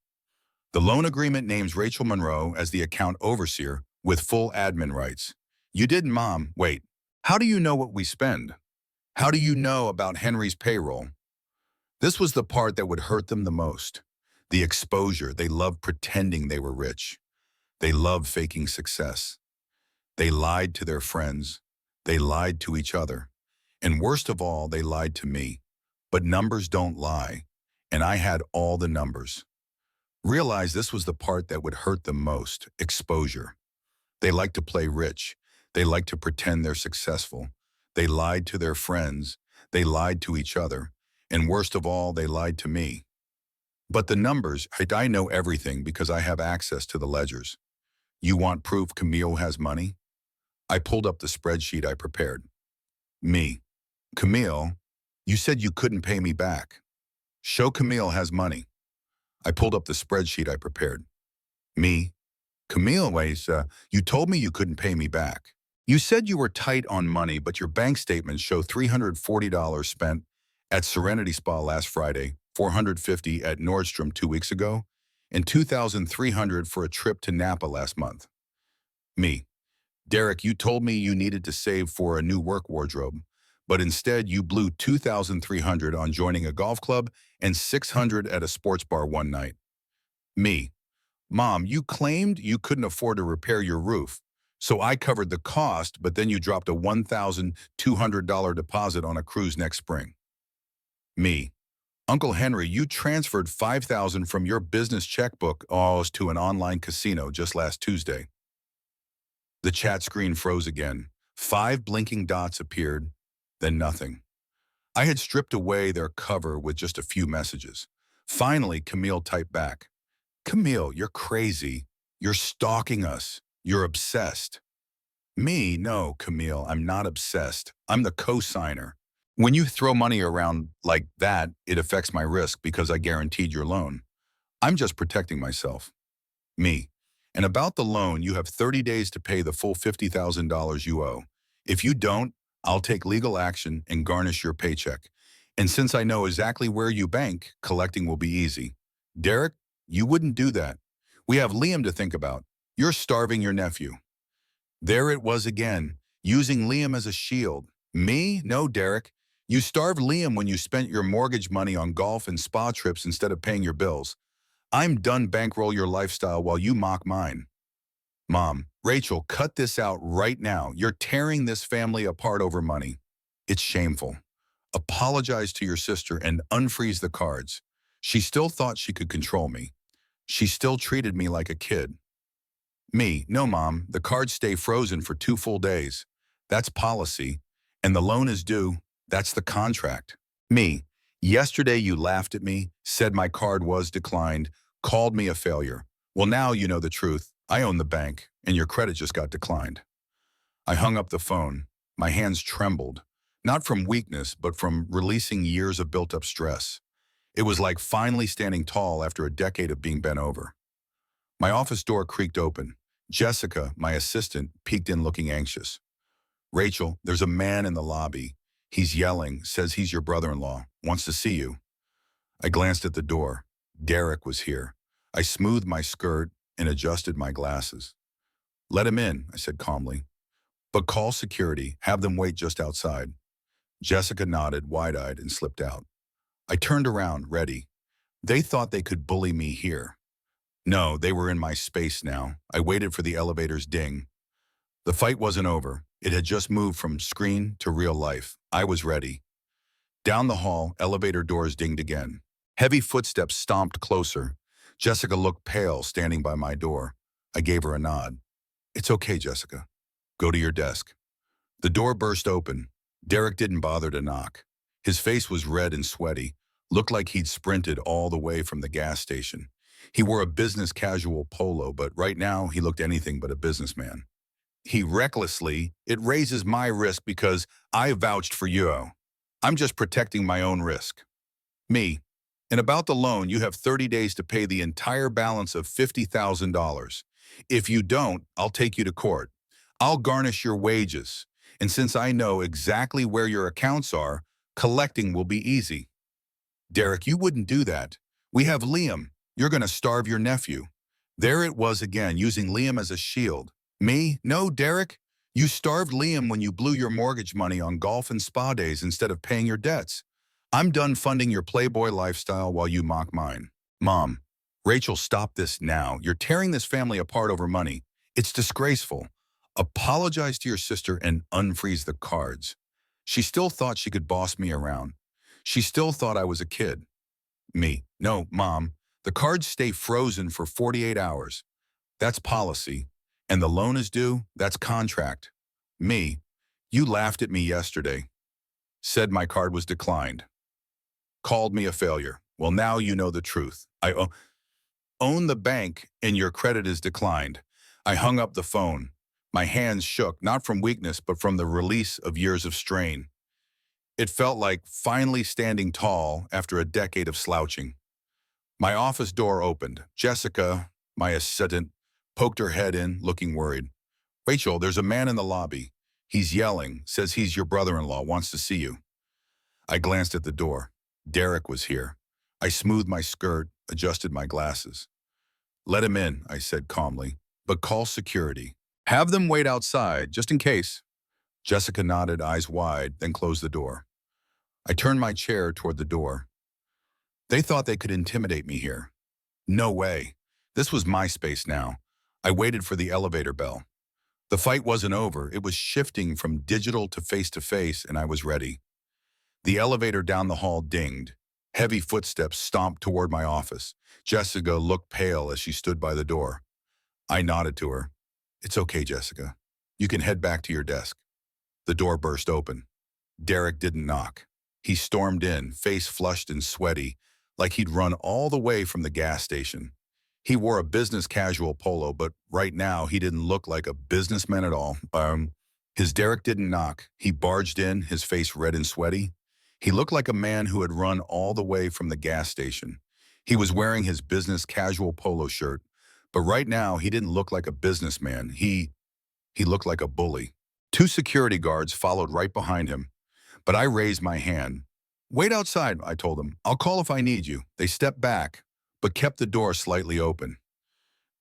S1: The loan agreement names Rachel Monroe as the account overseer with full admin rights. You didn't, Mom. Wait, how do you know what we spend? How do you know about Henry's payroll? This was the part that would hurt them the most. The exposure. They loved pretending they were rich. They loved faking success. They lied to their friends. They lied to each other. And worst of all, they lied to me. But numbers don't lie. And I had all the numbers. Realize this was the part that would hurt them most. Exposure. They like to play rich. They like to pretend they're successful. They lied to their friends. They lied to each other. And worst of all, they lied to me. But the numbers, I know everything because I have access to the ledgers. You want proof Camille has money? I pulled up the spreadsheet I prepared. Me. Camille, you said you couldn't pay me back. Show Camille has money. I pulled up the spreadsheet I prepared. Me. Camille, you told me you couldn't pay me back. You said you were tight on money, but your bank statements show $340 spent at Serenity Spa last Friday, $450 at Nordstrom 2 weeks ago, and $2,300 for a trip to Napa last month. Me. Derek, you told me you needed to save for a new work wardrobe, but instead you blew $2,300 on joining a golf club and $600 at a sports bar one night. Me. Mom, you claimed you couldn't afford to repair your roof, so I covered the cost, but then you dropped a $1,200 deposit on a cruise next spring. Me. Uncle Henry, you transferred 5,000 from your business checkbook to an online casino just last Tuesday. The chat screen froze again. 5 blinking dots appeared, then nothing. I had stripped away their cover with just a few messages. Finally, Camille typed back. Camille, you're crazy. You're stalking us. You're obsessed. Me? No, Camille, I'm not obsessed. I'm the co-signer. When you throw money around like that, it affects my risk because I guaranteed your loan. I'm just protecting myself. Me. And about the loan, you have 30 days to pay the full $50,000 you owe. If you don't, I'll take legal action and garnish your paycheck. And since I know exactly where you bank, collecting will be easy. Derek, you wouldn't do that. We have Liam to think about. You're starving your nephew. There it was again, using Liam as a shield. Me? No, Derek. You starved Liam when you spent your mortgage money on golf and spa trips instead of paying your bills. I'm done bankroll your lifestyle while you mock mine. Mom, Rachel, cut this out right now. You're tearing this family apart over money. It's shameful. Apologize to your sister and unfreeze the cards. She still thought she could control me. She still treated me like a kid. Me, no, Mom, the cards stay frozen for 2 full days. That's policy. And the loan is due. That's the contract. Me, yesterday you laughed at me, said my card was declined, called me a failure. Well, now you know the truth. I own the bank, and your credit just got declined. I hung up the phone. My hands trembled, not from weakness, but from releasing years of built-up stress. It was like finally standing tall after a decade of being bent over. My office door creaked open. Jessica, my assistant, peeked in looking anxious. Rachel, there's a man in the lobby. He's yelling, says he's your brother-in-law, wants to see you. I glanced at the door. Derek was here. I smoothed my skirt and adjusted my glasses. Let him in, I said calmly. But call security, have them wait just outside. Jessica nodded, wide-eyed, and slipped out. I turned around, ready. They thought they could bully me here. No, they were in my space now. I waited for the elevator's ding. The fight wasn't over. It had just moved from screen to real life. I was ready. Down the hall, elevator doors dinged again. Heavy footsteps stomped closer. Jessica looked pale, standing by my door. I gave her a nod. It's okay, Jessica. Go to your desk. The door burst open. Derek didn't bother to knock. His face was red and sweaty, looked like he'd sprinted all the way from the gas station. He wore a business casual polo, but right now he looked anything but a businessman. He recklessly, it raises my risk because I vouched for you. I'm just protecting my own risk. Me. And about the loan, you have 30 days to pay the entire balance of $50,000. If you don't, I'll take you to court. I'll garnish your wages. And since I know exactly where your accounts are, collecting will be easy. Derek, you wouldn't do that. We have Liam. You're going to starve your nephew. There it was again, using Liam as a shield. Me? No, Derek. You starved Liam when you blew your mortgage money on golf and spa days instead of paying your debts. I'm done funding your playboy lifestyle while you mock mine. Mom, Rachel, stop this now. You're tearing this family apart over money. It's disgraceful. Apologize to your sister and unfreeze the cards. She still thought she could boss me around. She still thought I was a kid. Me. No, Mom. The cards stay frozen for 48 hours. That's policy. And the loan is due. That's contract. Me. You laughed at me yesterday. Said my card was declined. Called me a failure. Well, now you know the truth. I own the bank and your credit is declined. I hung up the phone. My hands shook, not from weakness, but from the release of years of strain. It felt like finally standing tall after a decade of slouching. My office door opened. Jessica, my assistant, poked her head in, looking worried. Rachel, there's a man in the lobby. He's yelling, says he's your brother-in-law, wants to see you. I glanced at the door. Derek was here. I smoothed my skirt, adjusted my glasses. Let him in, I said calmly, but call security. Have them wait outside, just in case. Jessica nodded, eyes wide, then closed the door. I turned my chair toward the door. They thought they could intimidate me here. No way. This was my space now. I waited for the elevator bell. The fight wasn't over. It was shifting from digital to face, and I was ready. The elevator down the hall dinged. Heavy footsteps stomped toward my office. Jessica looked pale as she stood by the door. I nodded to her. It's okay, Jessica. You can head back to your desk. The door burst open. Derek didn't knock. He stormed in, face flushed and sweaty, like he'd run all the way from the gas station. He wore a business casual polo, but right now he didn't look like a businessman at all. His Derek didn't knock. He barged in, his face red and sweaty. He looked like a man who had run all the way from the gas station. He was wearing his business casual polo shirt, but right now he didn't look like a businessman. He looked like a bully. Two security guards followed right behind him, but I raised my hand. Wait outside, I told them. I'll call if I need you. They stepped back, but kept the door slightly open.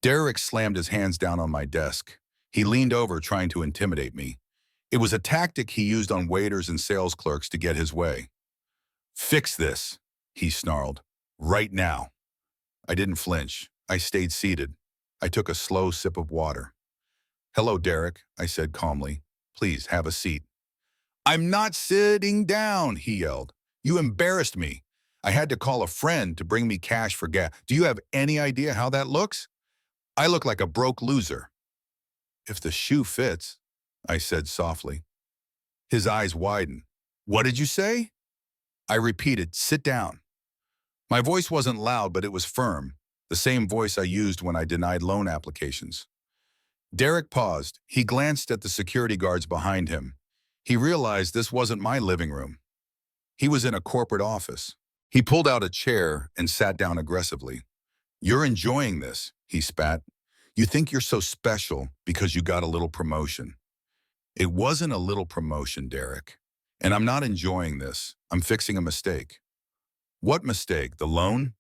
S1: Derek slammed his hands down on my desk. He leaned over, trying to intimidate me. It was a tactic he used on waiters and sales clerks to get his way. Fix this, he snarled. Right now. I didn't flinch. I stayed seated. I took a slow sip of water. Hello, Derek, I said calmly. Please have a seat. I'm not sitting down, he yelled. You embarrassed me. I had to call a friend to bring me cash for gas. Do you have any idea how that looks? I look like a broke loser. If the shoe fits, I said softly. His eyes widened. What did you say? I repeated, sit down. My voice wasn't loud, but it was firm, the same voice I used when I denied loan applications. Derek paused. He glanced at the security guards behind him. He realized this wasn't my living room. He was in a corporate office. He pulled out a chair and sat down aggressively. You're enjoying this, he spat. You think you're so special because you got a little promotion. It wasn't a little promotion, Derek. And I'm not enjoying this. I'm fixing a mistake. What mistake? The loan?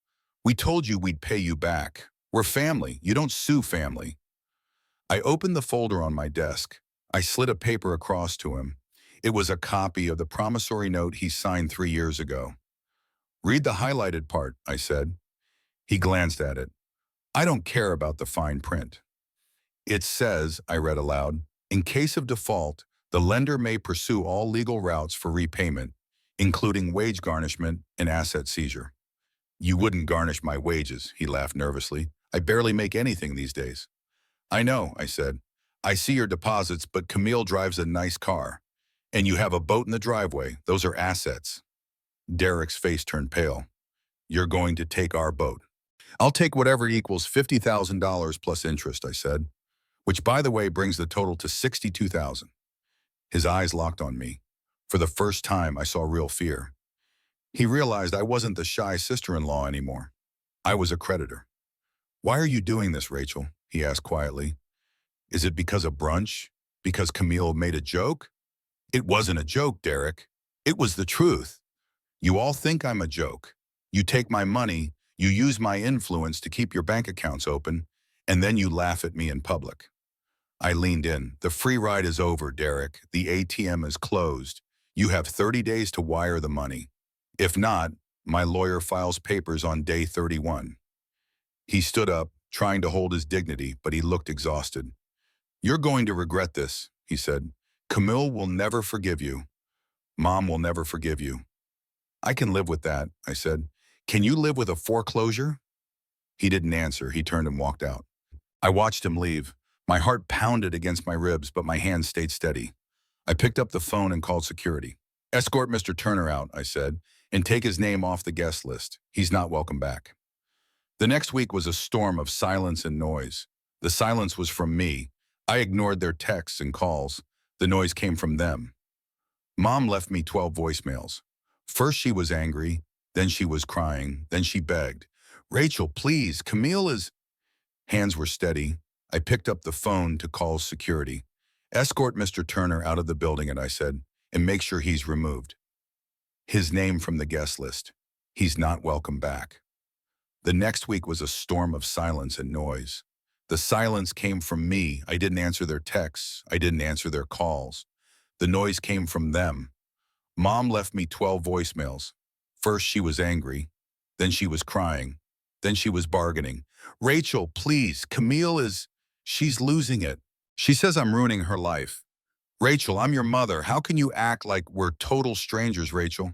S1: We told you we'd pay you back. We're family. You don't sue family. I opened the folder on my desk. I slid a paper across to him. It was a copy of the promissory note he signed 3 years ago. Read the highlighted part, I said. He glanced at it. I don't care about the fine print. It says, I read aloud, in case of default, the lender may pursue all legal routes for repayment, including wage garnishment and asset seizure. You wouldn't garnish my wages, he laughed nervously. I barely make anything these days. I know, I said. I see your deposits, but Camille drives a nice car. And you have a boat in the driveway. Those are assets. Derek's face turned pale. You're going to take our boat. I'll take whatever equals $50,000 plus interest, I said, which, by the way, brings the total to $62,000. His eyes locked on me. For the first time, I saw real fear. He realized I wasn't the shy sister-in-law anymore. I was a creditor. Why are you doing this, Rachel? He asked quietly. Is it because of brunch? Because Camille made a joke? It wasn't a joke, Derek. It was the truth. You all think I'm a joke. You take my money, you use my influence to keep your bank accounts open, and then you laugh at me in public. I leaned in. The free ride is over, Derek. The ATM is closed. You have 30 days to wire the money. If not, my lawyer files papers on day 31. He stood up, trying to hold his dignity, but he looked exhausted. You're going to regret this, he said. Camille will never forgive you. Mom will never forgive you. I can live with that, I said. Can you live with a foreclosure? He didn't answer. He turned and walked out. I watched him leave. My heart pounded against my ribs, but my hands stayed steady. I picked up the phone and called security. Escort Mr. Turner out, I said, and take his name off the guest list. He's not welcome back. The next week was a storm of silence and noise. The silence was from me. I ignored their texts and calls. The noise came from them. Mom left me 12 voicemails. First she was angry, then she was crying, then she begged. Rachel, please, Camille is... Hands were steady. I picked up the phone to call security. Escort Mr. Turner out of the building, and I said, and make sure he's removed. His name from the guest list. He's not welcome back. The next week was a storm of silence and noise. The silence came from me. I didn't answer their texts. I didn't answer their calls. The noise came from them. Mom left me 12 voicemails. First she was angry, then she was crying, then she was bargaining. Rachel, please, Camille is... She's losing it. She says I'm ruining her life. Rachel, I'm your mother. How can you act like we're total strangers, Rachel?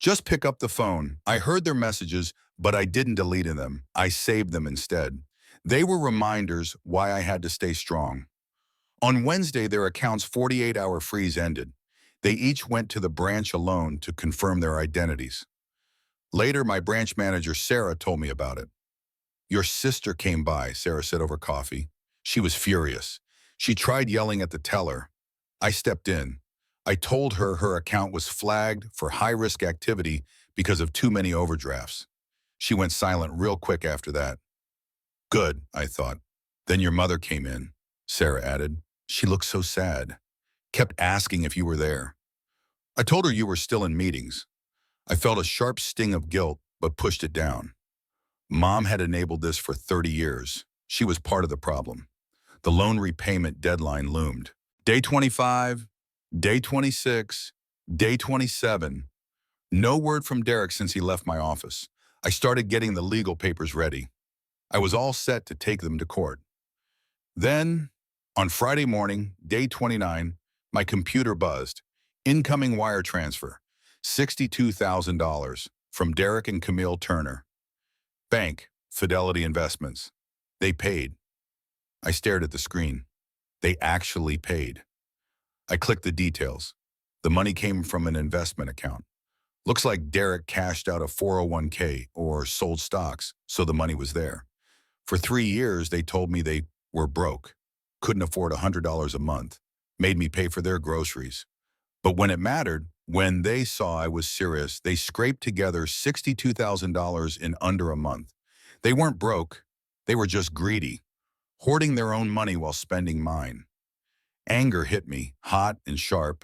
S1: Just pick up the phone. I heard their messages, but I didn't delete them. I saved them instead. They were reminders why I had to stay strong. On Wednesday, their account's 48-hour freeze ended. They each went to the branch alone to confirm their identities. Later, my branch manager, Sarah, told me about it. Your sister came by, Sarah said over coffee. She was furious. She tried yelling at the teller. I stepped in. I told her her account was flagged for high-risk activity because of too many overdrafts. She went silent real quick after that. Good, I thought. Then your mother came in, Sarah added. She looked so sad. Kept asking if you were there. I told her you were still in meetings. I felt a sharp sting of guilt, but pushed it down. Mom had enabled this for 30 years. She was part of the problem. The loan repayment deadline loomed. Day 25, day 26, day 27. No word from Derek since he left my office. I started getting the legal papers ready. I was all set to take them to court. Then, on Friday morning, day 29, my computer buzzed. Incoming wire transfer, $62,000 from Derek and Camille Turner. Bank, Fidelity Investments. They paid. I stared at the screen. They actually paid. I clicked the details. The money came from an investment account. Looks like Derek cashed out a 401k or sold stocks, so the money was there. For 3 years, they told me they were broke, couldn't afford $100 a month, made me pay for their groceries. But when it mattered, when they saw I was serious, they scraped together $62,000 in under a month. They weren't broke, they were just greedy, hoarding their own money while spending mine. Anger hit me, hot and sharp,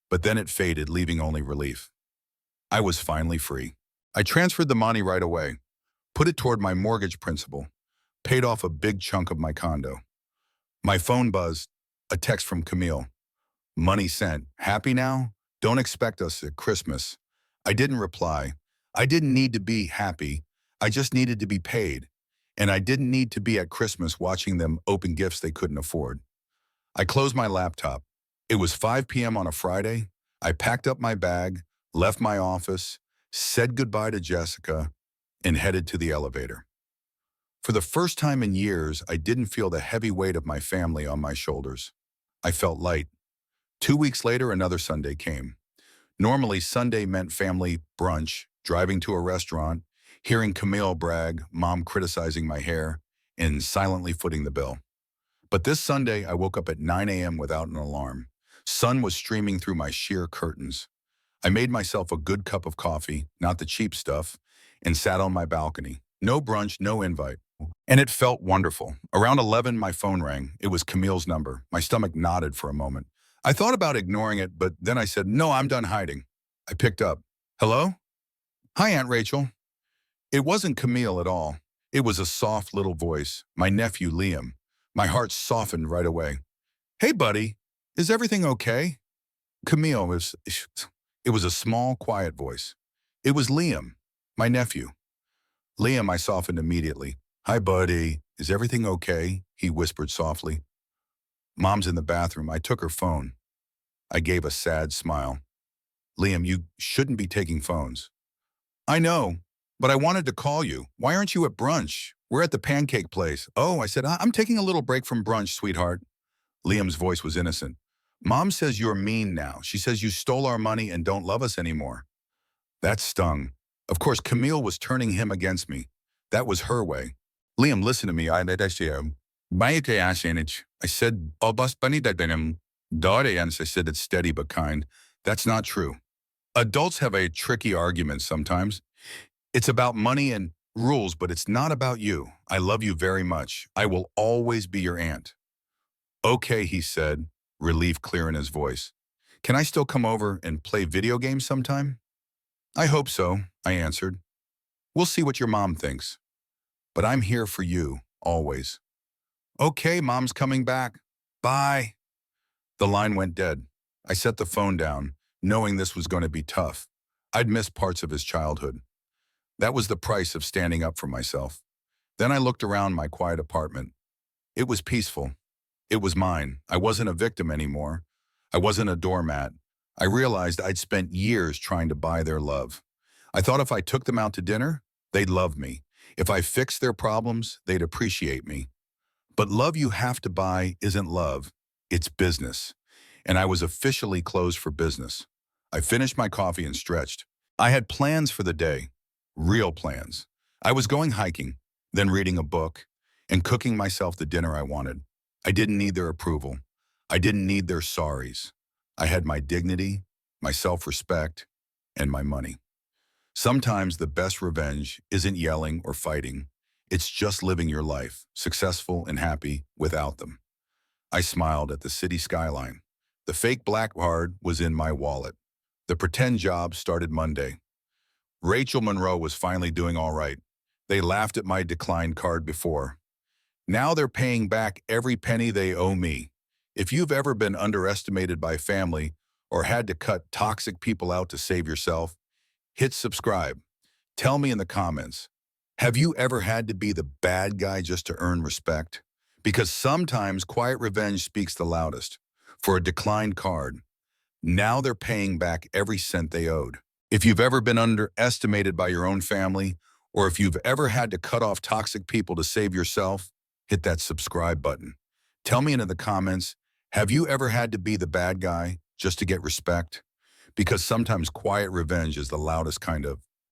S1: but then it faded, leaving only relief. I was finally free. I transferred the money right away, put it toward my mortgage principal, paid off a big chunk of my condo. My phone buzzed, a text from Camille. Money sent. Happy now? Don't expect us at Christmas. I didn't reply. I didn't need to be happy. I just needed to be paid. And I didn't need to be at Christmas watching them open gifts they couldn't afford. I closed my laptop. It was 5 p.m. on a Friday. I packed up my bag, left my office, said goodbye to Jessica, and headed to the elevator. For the first time in years, I didn't feel the heavy weight of my family on my shoulders. I felt light. 2 weeks later, another Sunday came. Normally, Sunday meant family brunch, driving to a restaurant, hearing Camille brag, Mom criticizing my hair, and silently footing the bill. But this Sunday, I woke up at 9 a.m. without an alarm. Sun was streaming through my sheer curtains. I made myself a good cup of coffee, not the cheap stuff, and sat on my balcony. No brunch, no invite. And it felt wonderful. Around 11, my phone rang. It was Camille's number. My stomach nodded for a moment. I thought about ignoring it, but then I said, no, I'm done hiding. I picked up. Hello? Hi, Aunt Rachel. It wasn't Camille at all. It was a soft little voice, my nephew Liam. My heart softened right away. Hey, buddy, is everything okay? Camille it was a small, quiet voice. It was Liam, my nephew. Liam, I softened immediately. Hi, buddy, is everything okay? He whispered softly. Mom's in the bathroom. I took her phone. I gave a sad smile. Liam, you shouldn't be taking phones. I know, but I wanted to call you. Why aren't you at brunch? We're at the pancake place. Oh, I said, I'm taking a little break from brunch, sweetheart. Liam's voice was innocent. Mom says you're mean now. She says you stole our money and don't love us anymore. That stung. Of course, Camille was turning him against me. That was her way. Liam, listen to me. I said, I said it's steady but kind. That's not true. Adults have a tricky argument sometimes. It's about money and rules, but it's not about you. I love you very much. I will always be your aunt. Okay, he said, relief clear in his voice. Can I still come over and play video games sometime? I hope so, I answered. We'll see what your mom thinks. But I'm here for you, always. Okay, Mom's coming back. Bye. The line went dead. I set the phone down, knowing this was going to be tough. I'd missed parts of his childhood. That was the price of standing up for myself. Then I looked around my quiet apartment. It was peaceful. It was mine. I wasn't a victim anymore. I wasn't a doormat. I realized I'd spent years trying to buy their love. I thought if I took them out to dinner, they'd love me. If I fixed their problems, they'd appreciate me. But love you have to buy isn't love, it's business. And I was officially closed for business. I finished my coffee and stretched. I had plans for the day, real plans. I was going hiking, then reading a book, and cooking myself the dinner I wanted. I didn't need their approval. I didn't need their sorries. I had my dignity, my self-respect, and my money. Sometimes the best revenge isn't yelling or fighting. It's just living your life, successful and happy without them. I smiled at the city skyline. The fake black card was in my wallet. The pretend job started Monday. Rachel Monroe was finally doing all right. They laughed at my declined card before. Now they're paying back every penny they owe me. If you've ever been underestimated by family or had to cut toxic people out to save yourself, hit subscribe. Tell me in the comments, have you ever had to be the bad guy just to earn respect? Because sometimes quiet revenge speaks the loudest. For a declined card, now they're paying back every cent they owed. If you've ever been underestimated by your own family, or if you've ever had to cut off toxic people to save yourself, hit that subscribe button. Tell me in the comments, have you ever had to be the bad guy just to get respect? Because sometimes quiet revenge is the loudest kind of